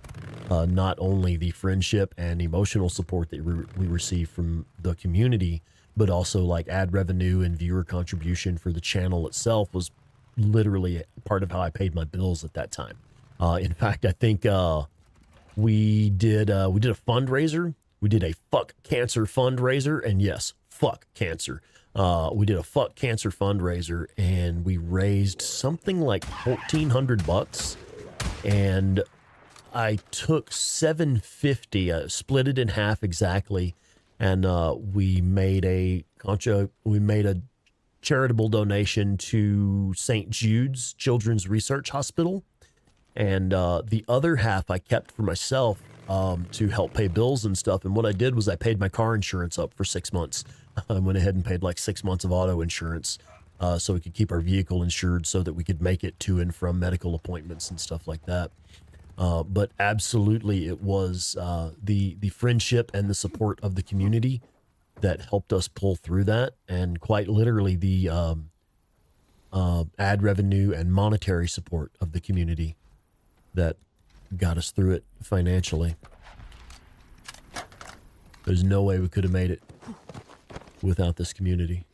[SPEAKER 1] Not only the friendship and emotional support that we receive from the community, but also like ad revenue and viewer contribution for the channel itself was literally part of how I paid my bills at that time. In fact, I think we did a fundraiser. We did a fuck cancer fundraiser, and yes, fuck cancer. We did a fuck cancer fundraiser, and we raised something like $1,400, and I took $750, split it in half exactly, and we made a charitable donation to St. Jude's Children's Research Hospital, and the other half I kept for myself to help pay bills and stuff. And what I did was I paid my car insurance up for 6 months. I went ahead and paid like 6 months of auto insurance so we could keep our vehicle insured so that we could make it to and from medical appointments and stuff like that. But absolutely, it was the friendship and the support of the community that helped us pull through that, and quite literally the ad revenue and monetary support of the community that got us through it financially. There's no way we could have made it without this community.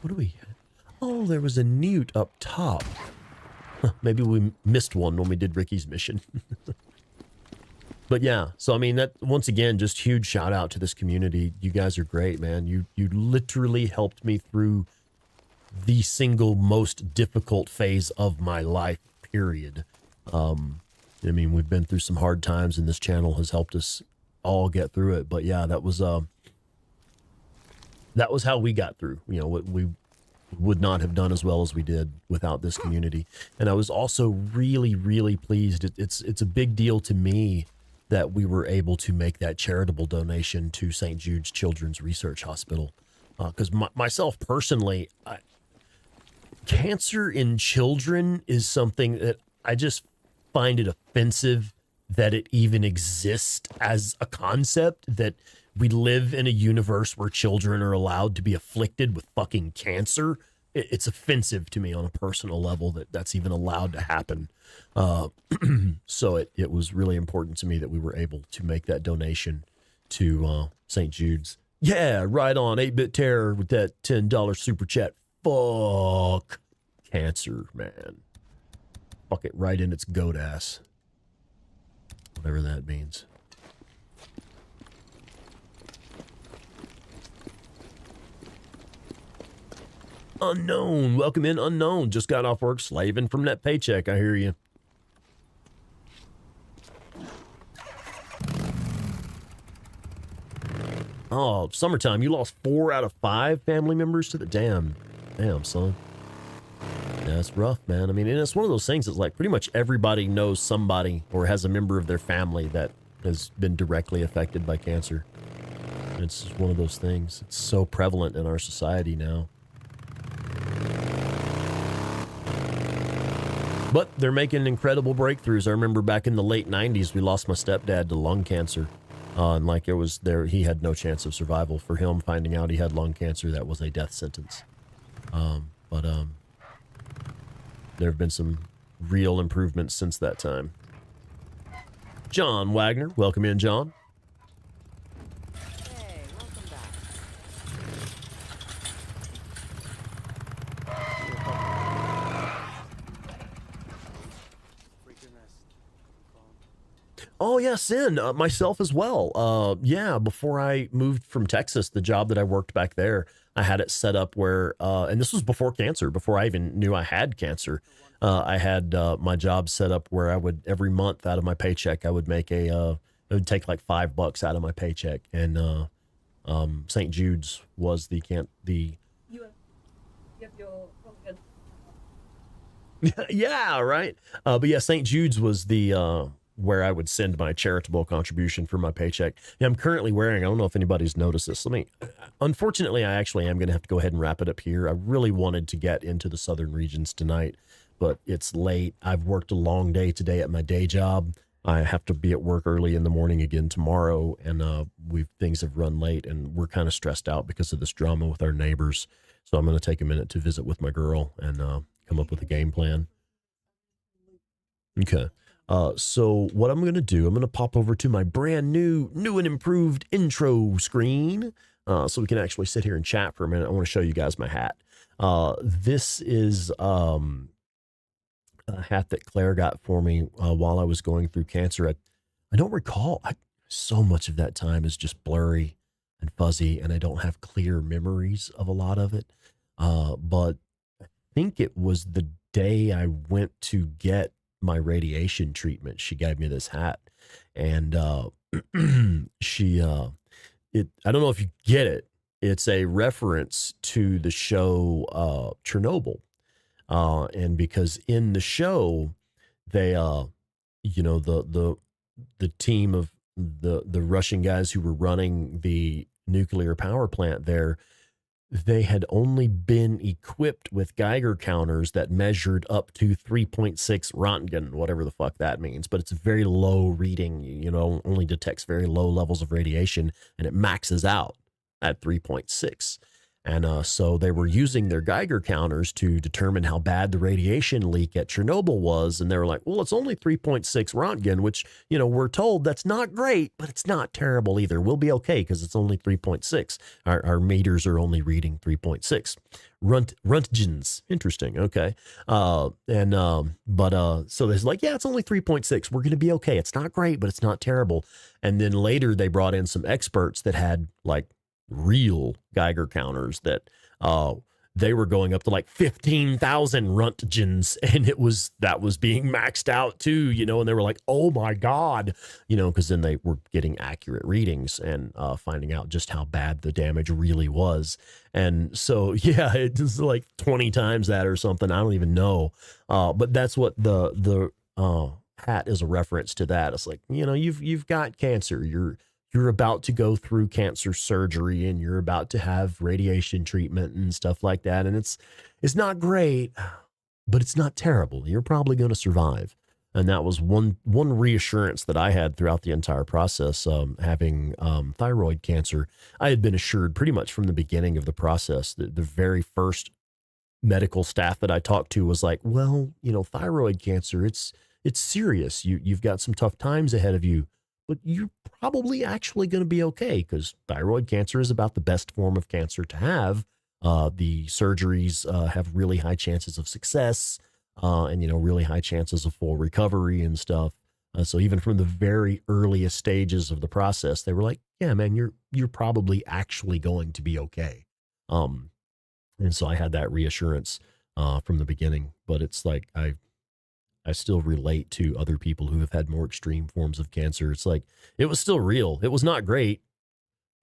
[SPEAKER 1] What do we have? Oh, there was a newt up top. Maybe we missed one when we did Ricky's mission. But yeah, so I mean, that once again, just huge shout out to this community. You guys are great, man. You literally helped me through
[SPEAKER 7] the single most difficult phase of my life, period. I mean, we've been through some hard times, and this channel has helped us all get through it. But yeah, that was how we got through. You know, what we would not have done as well as we did without this community. And I was also really, really pleased. It's a big deal to me that we were able to make that charitable donation to St. Jude's Children's Research Hospital. Because myself personally, cancer in children is something that I just find it offensive that it even exists as a concept, that we live in a universe where children are allowed to be afflicted with fucking cancer. It's offensive to me on a personal level that that's even allowed to happen. So it was really important to me that we were able to make that donation to St. Jude's. Yeah, right on. 8-Bit Terror with that $10 super chat. Fuck cancer, man. Fuck it right in its goat ass. Whatever that means. Unknown. Welcome in, Unknown. Just got off work, slaving from that paycheck. I hear you. Oh, summertime. You lost 4 out of 5 family members to the damn, son. Yeah, it's rough, man. I mean, and it's one of those things that's like pretty much everybody knows somebody or has a member of their family that has been directly affected by cancer. It's just one of those things. It's so prevalent in our society now. But they're making incredible breakthroughs. I remember back in the late 90s, we lost my stepdad to lung cancer. And like it was there, he had no chance of survival. For him, finding out he had lung cancer, that was a death sentence. But there have been some real improvements since that time. John Wagner, welcome in, John.
[SPEAKER 8] Hey, welcome back.
[SPEAKER 7] Oh, yeah, Sin, myself as well. Yeah, before I moved from Texas, the job that I worked back there, I had it set up where, and this was before cancer, before I even knew I had cancer. I had my job set up where I would, every month out of my paycheck, I would make it would take like $5 out of my paycheck. And St. Jude's was the.
[SPEAKER 5] You have your
[SPEAKER 7] Yeah, right. But yeah, St. Jude's was the where I would send my charitable contribution for my paycheck. And I'm currently wearing, I don't know if anybody's noticed this. Unfortunately, I actually am going to have to go ahead and wrap it up here. I really wanted to get into the southern regions tonight, but it's late. I've worked a long day today at my day job. I have to be at work early in the morning again tomorrow, and things have run late, and we're kind of stressed out because of this drama with our neighbors. So I'm going to take a minute to visit with my girl and come up with a game plan. Okay. So what I'm going to do, I'm going to pop over to my brand new and improved intro screen, so we can actually sit here and chat for a minute. I want to show you guys my hat. This is a hat that Claire got for me while I was going through cancer. I don't recall. So much of that time is just blurry and fuzzy, and I don't have clear memories of a lot of it. But I think it was the day I went to get my radiation treatment, she gave me this hat, and I don't know if you get it. It's a reference to the show Chernobyl, and because in the show they the team of the Russian guys who were running the nuclear power plant there, they had only been equipped with Geiger counters that measured up to 3.6 Röntgen, whatever the fuck that means. But it's a very low reading, only detects very low levels of radiation, and it maxes out at 3.6. And so they were using their Geiger counters to determine how bad the radiation leak at Chernobyl was. And they were like, well, it's only 3.6 Röntgen, which, we're told that's not great, but it's not terrible either. We'll be okay because it's only 3.6. Our meters are only reading 3.6. Röntgens. Interesting. Okay. So they're like, yeah, it's only 3.6. We're going to be okay. It's not great, but it's not terrible. And then later they brought in some experts that had like real Geiger counters that they were going up to like 15,000 Rontgens, and that was being maxed out too, you know, and they were like, oh my God, you know, because then they were getting accurate readings and finding out just how bad the damage really was. And so, yeah, it's like 20 times that or something. I don't even know. But that's what the hat is a reference to that. It's like, you know, you've got cancer. You're about to go through cancer surgery and you're about to have radiation treatment and stuff like that. And it's not great, but it's not terrible. You're probably going to survive. And that was one reassurance that I had throughout the entire process. Having thyroid cancer, I had been assured pretty much from the beginning of the process. The very first medical staff that I talked to was like, well, you know, thyroid cancer, it's serious. You've got some tough times ahead of you, but you're probably actually going to be okay, because thyroid cancer is about the best form of cancer to have. The surgeries have really high chances of success, and, you know, really high chances of full recovery and stuff. So even from the very earliest stages of the process, they were like, yeah, man, you're probably actually going to be okay. And so I had that reassurance from the beginning, but it's like, I still relate to other people who have had more extreme forms of cancer. It's like, it was still real. It was not great.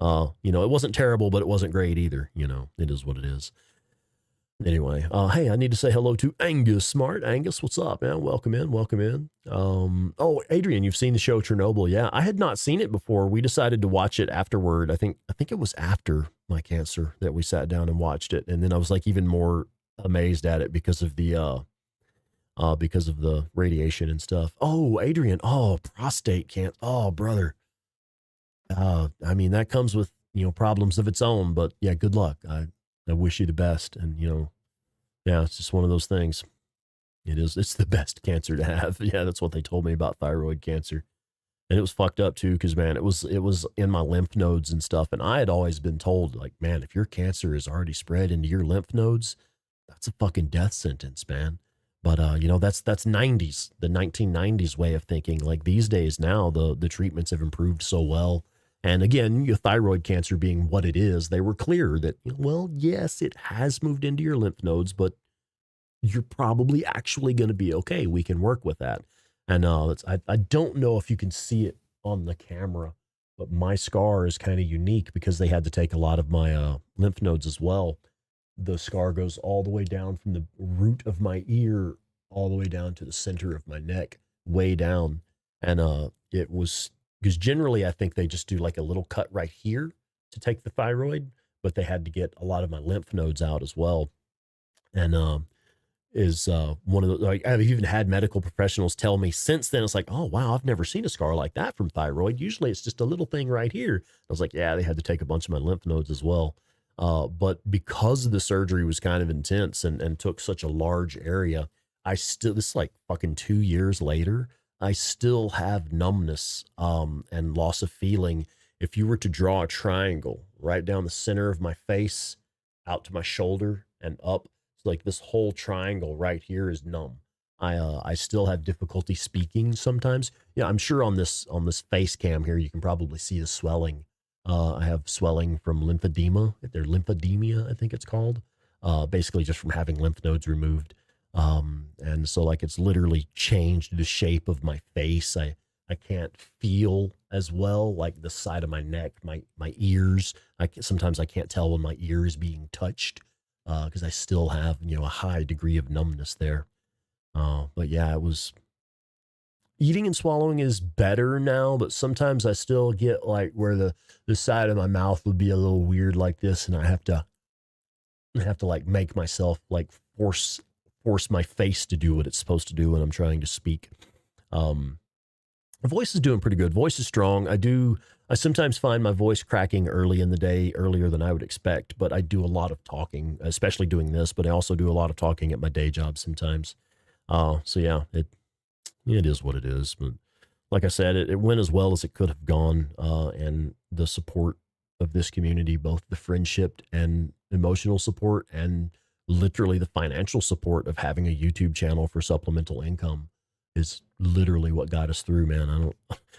[SPEAKER 7] You know, it wasn't terrible, but it wasn't great either. You know, it is what it is. Anyway, hey, I need to say hello to Angus Smart. Angus, what's up, man? Welcome in, welcome in. Oh, Adrian, you've seen the show Chernobyl. Yeah, I had not seen it before. We decided to watch it afterward. I think it was after my cancer that we sat down and watched it. And then I was like even more amazed at it because of the radiation and stuff. Oh, Adrian. Oh, prostate cancer. Oh, brother. I mean, that comes with, you know, problems of its own, but yeah, good luck. I wish you the best. And, you know, yeah, it's just one of those things. It's the best cancer to have. Yeah, that's what they told me about thyroid cancer. And it was fucked up too, because, man, it was in my lymph nodes and stuff. And I had always been told, like, man, if your cancer is already spread into your lymph nodes, that's a fucking death sentence, man. But, you know, that's 90s, the 1990s way of thinking. Like these days now, the treatments have improved so well. And again, your thyroid cancer being what it is, they were clear that, well, yes, it has moved into your lymph nodes, but you're probably actually going to be okay. We can work with that. And I don't know if you can see it on the camera, but my scar is kind of unique because they had to take a lot of my lymph nodes as well. The scar goes all the way down from the root of my ear all the way down to the center of my neck, way down. And it was, because generally I think they just do like a little cut right here to take the thyroid, but they had to get a lot of my lymph nodes out as well. And is one of the, like, I've even had medical professionals tell me since then, it's like, oh, wow, I've never seen a scar like that from thyroid. Usually it's just a little thing right here. I was like, yeah, they had to take a bunch of my lymph nodes as well. But because the surgery was kind of intense and took such a large area, this is like fucking 2 years later, I still have numbness and loss of feeling. If you were to draw a triangle right down the center of my face, out to my shoulder and up, it's like this whole triangle right here is numb. I still have difficulty speaking sometimes. Yeah, I'm sure on this face cam here, you can probably see the swelling. I have swelling from lymphedema. Lymphedemia, I think it's called. Basically just from having lymph nodes removed. And so like it's literally changed the shape of my face. I can't feel as well, like the side of my neck, my ears. Sometimes I can't tell when my ear is being touched, because I still have, you know, a high degree of numbness there. But yeah, it was, eating and swallowing is better now, but sometimes I still get like where the side of my mouth would be a little weird like this. And I have to like make myself like force my face to do what it's supposed to do when I'm trying to speak. The voice is doing pretty good. Voice is strong. I sometimes find my voice cracking early in the day, earlier than I would expect, but I do a lot of talking, especially doing this, but I also do a lot of talking at my day job sometimes. So yeah, it is what it is. But like I said, it went as well as it could have gone. And the support of this community, both the friendship and emotional support and literally the financial support of having a YouTube channel for supplemental income, is literally what got us through, man.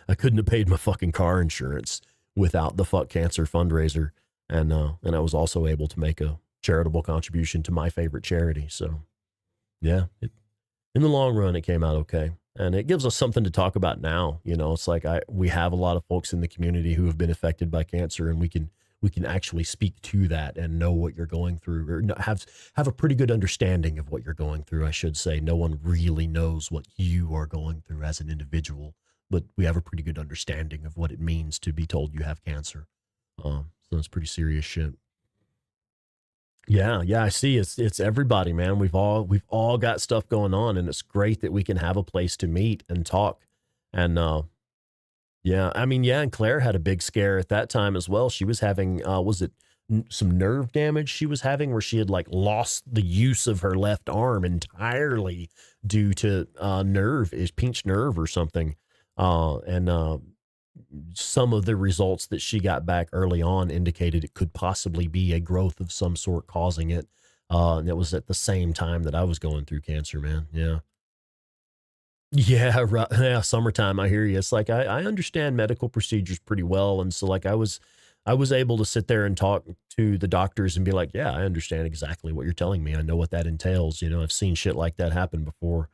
[SPEAKER 7] I couldn't have paid my fucking car insurance without the Fuck Cancer fundraiser. And I was also able to make a charitable contribution to my favorite charity. So yeah, in the long run, it came out okay. And it gives us something to talk about now. You know, it's like we have a lot of folks in the community who have been affected by cancer, and we can actually speak to that and know what you're going through, or have a pretty good understanding of what you're going through. I should say, no one really knows what you are going through as an individual, but we have a pretty good understanding of what it means to be told you have cancer. So it's pretty serious shit. Yeah, I see. It's everybody, man. We've all got stuff going on, and it's great that we can have a place to meet and talk. And yeah, I mean, yeah, and Claire had a big scare at that time as well. She was having was it some nerve damage she was having, where she had like lost the use of her left arm entirely due to pinched nerve or something. And some of the results that she got back early on indicated it could possibly be a growth of some sort causing it. And it was at the same time that I was going through cancer, man. Yeah. Yeah, right. Yeah, summertime. I hear you. It's like I understand medical procedures pretty well, and so like I was able to sit there and talk to the doctors and be like, yeah, I understand exactly what you're telling me. I know what that entails. You know, I've seen shit like that happen before.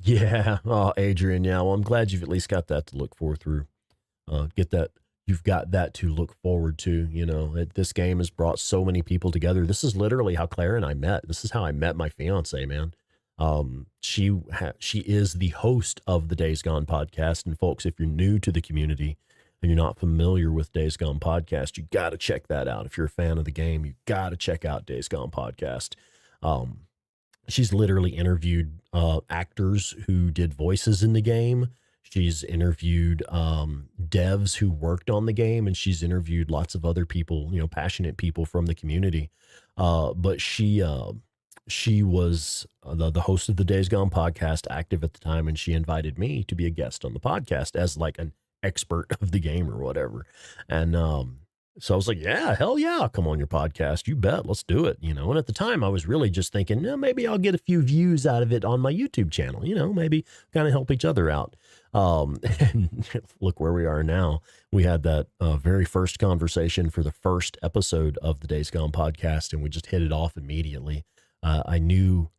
[SPEAKER 7] Yeah. Oh, Adrian. Yeah. Well, I'm glad you've at least got that to look forward through. Get that. You've got that to look forward to. You know, this game has brought so many people together. This is literally how Claire and I met. This is how I met my fiance, man. She is the host of the Days Gone podcast. And folks, if you're new to the community and you're not familiar with Days Gone podcast, you got to check that out. If you're a fan of the game, you got to check out Days Gone podcast. She's literally interviewed actors who did voices in the game. She's interviewed devs who worked on the game, and she's interviewed lots of other people, you know, passionate people from the community. But she was the host of the Days Gone podcast, active at the time, and she invited me to be a guest on the podcast as like an expert of the game or whatever. And so I was like, yeah, hell yeah, I'll come on your podcast. You bet. Let's do it. You know, and at the time I was really just thinking, maybe I'll get a few views out of it on my YouTube channel, you know, maybe kind of help each other out. And look where we are now. We had that very first conversation for the first episode of the Days Gone podcast, and we just hit it off immediately. I knew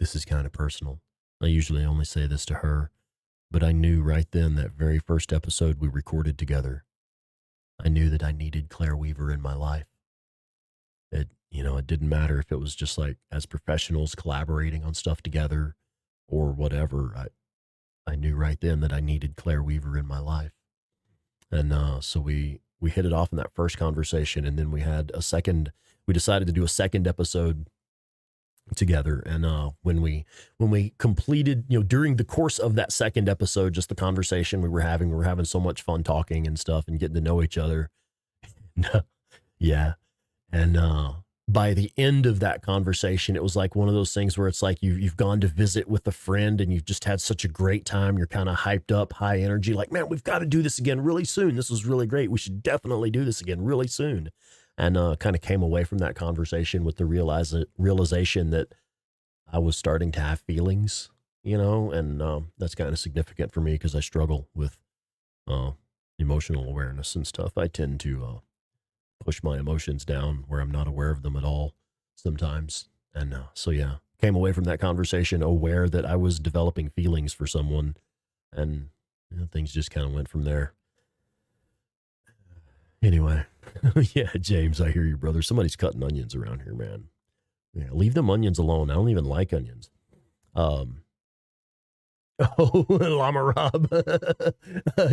[SPEAKER 7] this is kind of personal. I usually only say this to her, but I knew right then, that very first episode we recorded together, I knew that I needed Claire Weaver in my life. It didn't matter if it was just like as professionals collaborating on stuff together or whatever. I knew right then that I needed Claire Weaver in my life. And so we hit it off in that first conversation, and then we decided to do a second episode together. And when we completed, you know, during the course of that second episode, just the conversation we were having so much fun talking and stuff and getting to know each other. Yeah. And by the end of that conversation, it was like one of those things where it's like you've gone to visit with a friend and you've just had such a great time. You're kind of hyped up, high energy, like, man, we've got to do this again really soon. This was really great. We should definitely do this again really soon. And kind of came away from that conversation with the realization that I was starting to have feelings, you know, and that's kind of significant for me because I struggle with emotional awareness and stuff. I tend to push my emotions down where I'm not aware of them at all sometimes. And so, yeah, came away from that conversation aware that I was developing feelings for someone, and things just kind of went from there. Anyway, yeah, James, I hear you, brother. Somebody's cutting onions around here, man. Yeah, leave them onions alone. I don't even like onions. Oh, Llama Rob,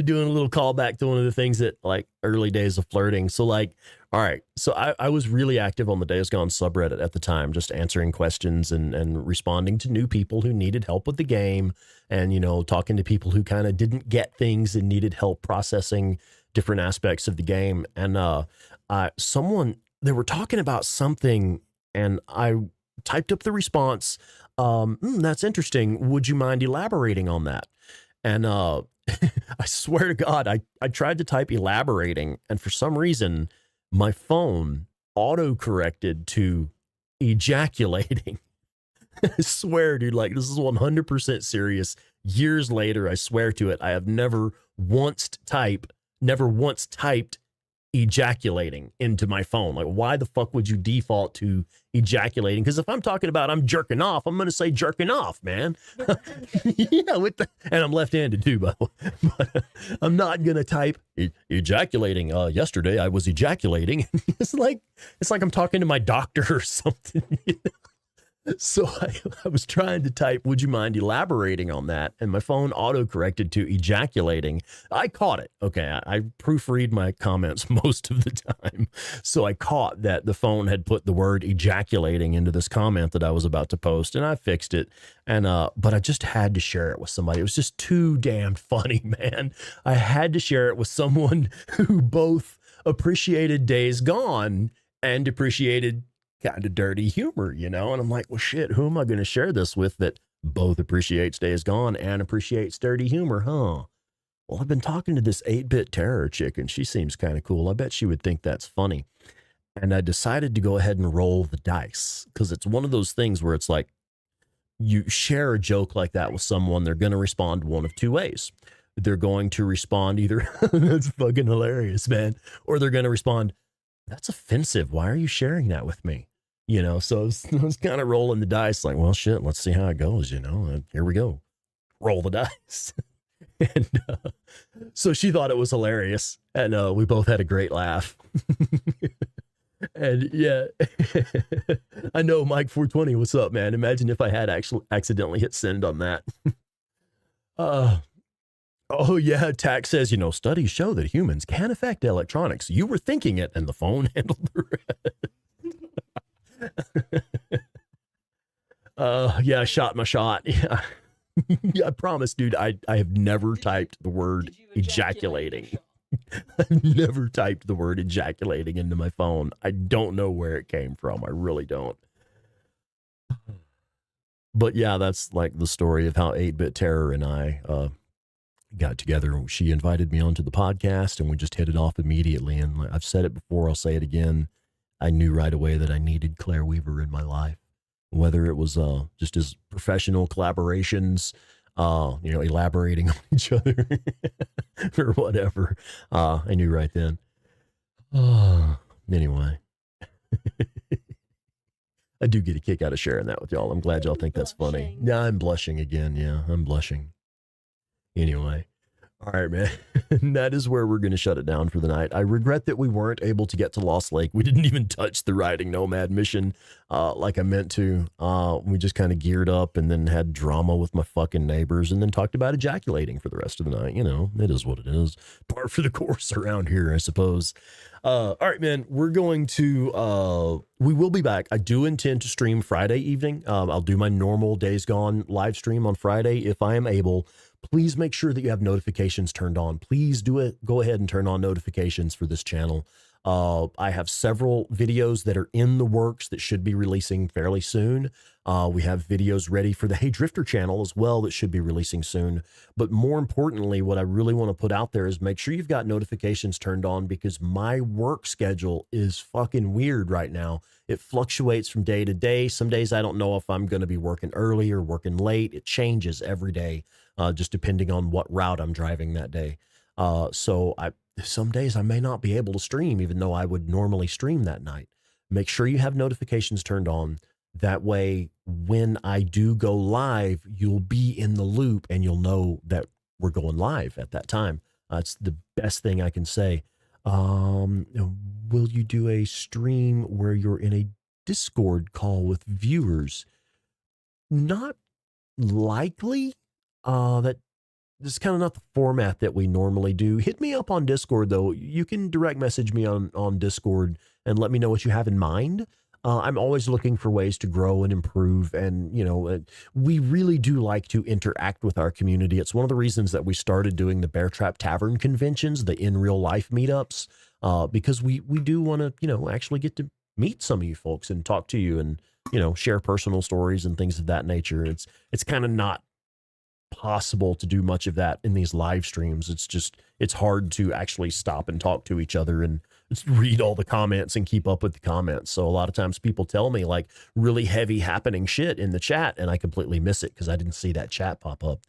[SPEAKER 7] doing a little callback to one of the things that, like, early days of flirting. So, like, all right, so I was really active on the Days Gone subreddit at the time, just answering questions and responding to new people who needed help with the game, and, you know, talking to people who kind of didn't get things and needed help processing different aspects of the game. And they were talking about something, and I typed up the response. That's interesting. Would you mind elaborating on that? And I swear to God, I tried to type elaborating, and for some reason, my phone auto-corrected to ejaculating. I swear, dude, like, this is 100% serious. years later, I swear to it, I have never once typed ejaculating into my phone. Like, why the fuck would you default to ejaculating? Because if I'm talking about I'm jerking off, I'm going to say jerking off, man. Yeah, and I'm left-handed too, by the way. But I'm not going to type ejaculating. Yesterday I was ejaculating. It's like I'm talking to my doctor or something. You know? So I was trying to type, would you mind elaborating on that? And my phone auto-corrected to ejaculating. I caught it. Okay, I proofread my comments most of the time. So I caught that the phone had put the word ejaculating into this comment that I was about to post, and I fixed it. And but I just had to share it with somebody. It was just too damn funny, man. I had to share it with someone who both appreciated Days Gone and appreciated kind of dirty humor, you know? And I'm like, well, shit, who am I going to share this with that both appreciates Days Gone and appreciates dirty humor, huh? Well, I've been talking to this 8-bit terror chick, and she seems kind of cool. I bet she would think that's funny. And I decided to go ahead and roll the dice, because it's one of those things where it's like, you share a joke like that with someone, they're going to respond one of two ways. They're going to respond either, that's fucking hilarious, man, or they're going to respond, that's offensive. Why are you sharing that with me? You know, so I was kind of rolling the dice like, well, shit, let's see how it goes, you know, here we go. Roll the dice. And so she thought it was hilarious. And we both had a great laugh. And yeah, I know Mike 420, what's up, man? Imagine if I had actually accidentally hit send on that. Oh yeah, Tack says, you know, studies show that humans can affect electronics. You were thinking it and the phone handled the rest. Yeah, I shot my shot. Yeah. Yeah, I promise, dude, I have never typed the word ejaculating. I've never typed the word ejaculating into my phone. I don't know where it came from. I really don't. But yeah, that's like the story of how 8-bit Terror and I got together. She invited me onto the podcast and we just hit it off immediately. And I've said it before, I'll say it again. I knew right away that I needed Claire Weaver in my life, whether it was just as professional collaborations, you know, elaborating on each other or whatever. I knew right then. Anyway, I do get a kick out of sharing that with y'all. I'm glad y'all think that's funny. Yeah, I'm blushing again. Yeah, I'm blushing. Anyway. All right, man. That is where we're going to shut it down for the night. I regret that we weren't able to get to Lost Lake. We didn't even touch the riding Nomad mission like I meant to. We just kind of geared up and then had drama with my fucking neighbors and then talked about ejaculating for the rest of the night. You know, it is what it is. Par for the course around here, I suppose. All right, man, we're going to, we will be back. I do intend to stream Friday evening. I'll do my normal Days Gone live stream on Friday if I am able. Please make sure that you have notifications turned on. Please do it. Go ahead and turn on notifications for this channel. I have several videos that are in the works that should be releasing fairly soon. We have videos ready for the Hey Drifter channel as well that should be releasing soon. But more importantly, what I really want to put out there is make sure you've got notifications turned on, because my work schedule is fucking weird right now. It fluctuates from day to day. Some days I don't know if I'm going to be working early or working late. It changes every day, just depending on what route I'm driving that day. So some days I may not be able to stream, even though I would normally stream that night. Make sure you have notifications turned on. That way, when I do go live, you'll be in the loop and you'll know that we're going live at that time. It's the best thing I can say. Will you do a stream where you're in a Discord call with viewers? Not likely. This is kind of not the format that we normally do. Hit me up on Discord, though. You can direct message me on Discord and let me know what you have in mind. I'm always looking for ways to grow and improve. And, you know, we really do like to interact with our community. It's one of the reasons that we started doing the Bear Trap Tavern conventions, the in real life meetups, because we do want to, you know, actually get to meet some of you folks and talk to you and, you know, share personal stories and things of that nature. It's kind of not possible to do much of that in these live streams. It's hard to actually stop and talk to each other and read all the comments and keep up with the comments. So a lot of times people tell me like really heavy happening shit in the chat, and I completely miss it because I didn't see that chat pop up.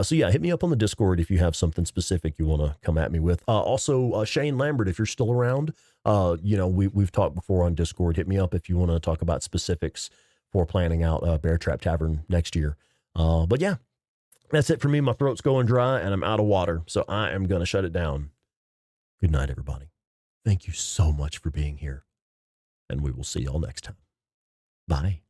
[SPEAKER 7] So yeah, hit me up on the Discord if you have something specific you want to come at me with. Also, Shane Lambert, if you're still around, you know, we've talked before on Discord. Hit me up if you want to talk about specifics for planning out Bear Trap Tavern next year. But yeah, that's it for me. My throat's going dry and I'm out of water, so I am going to shut it down. Good night, everybody. Thank you so much for being here, and we will see y'all next time. Bye.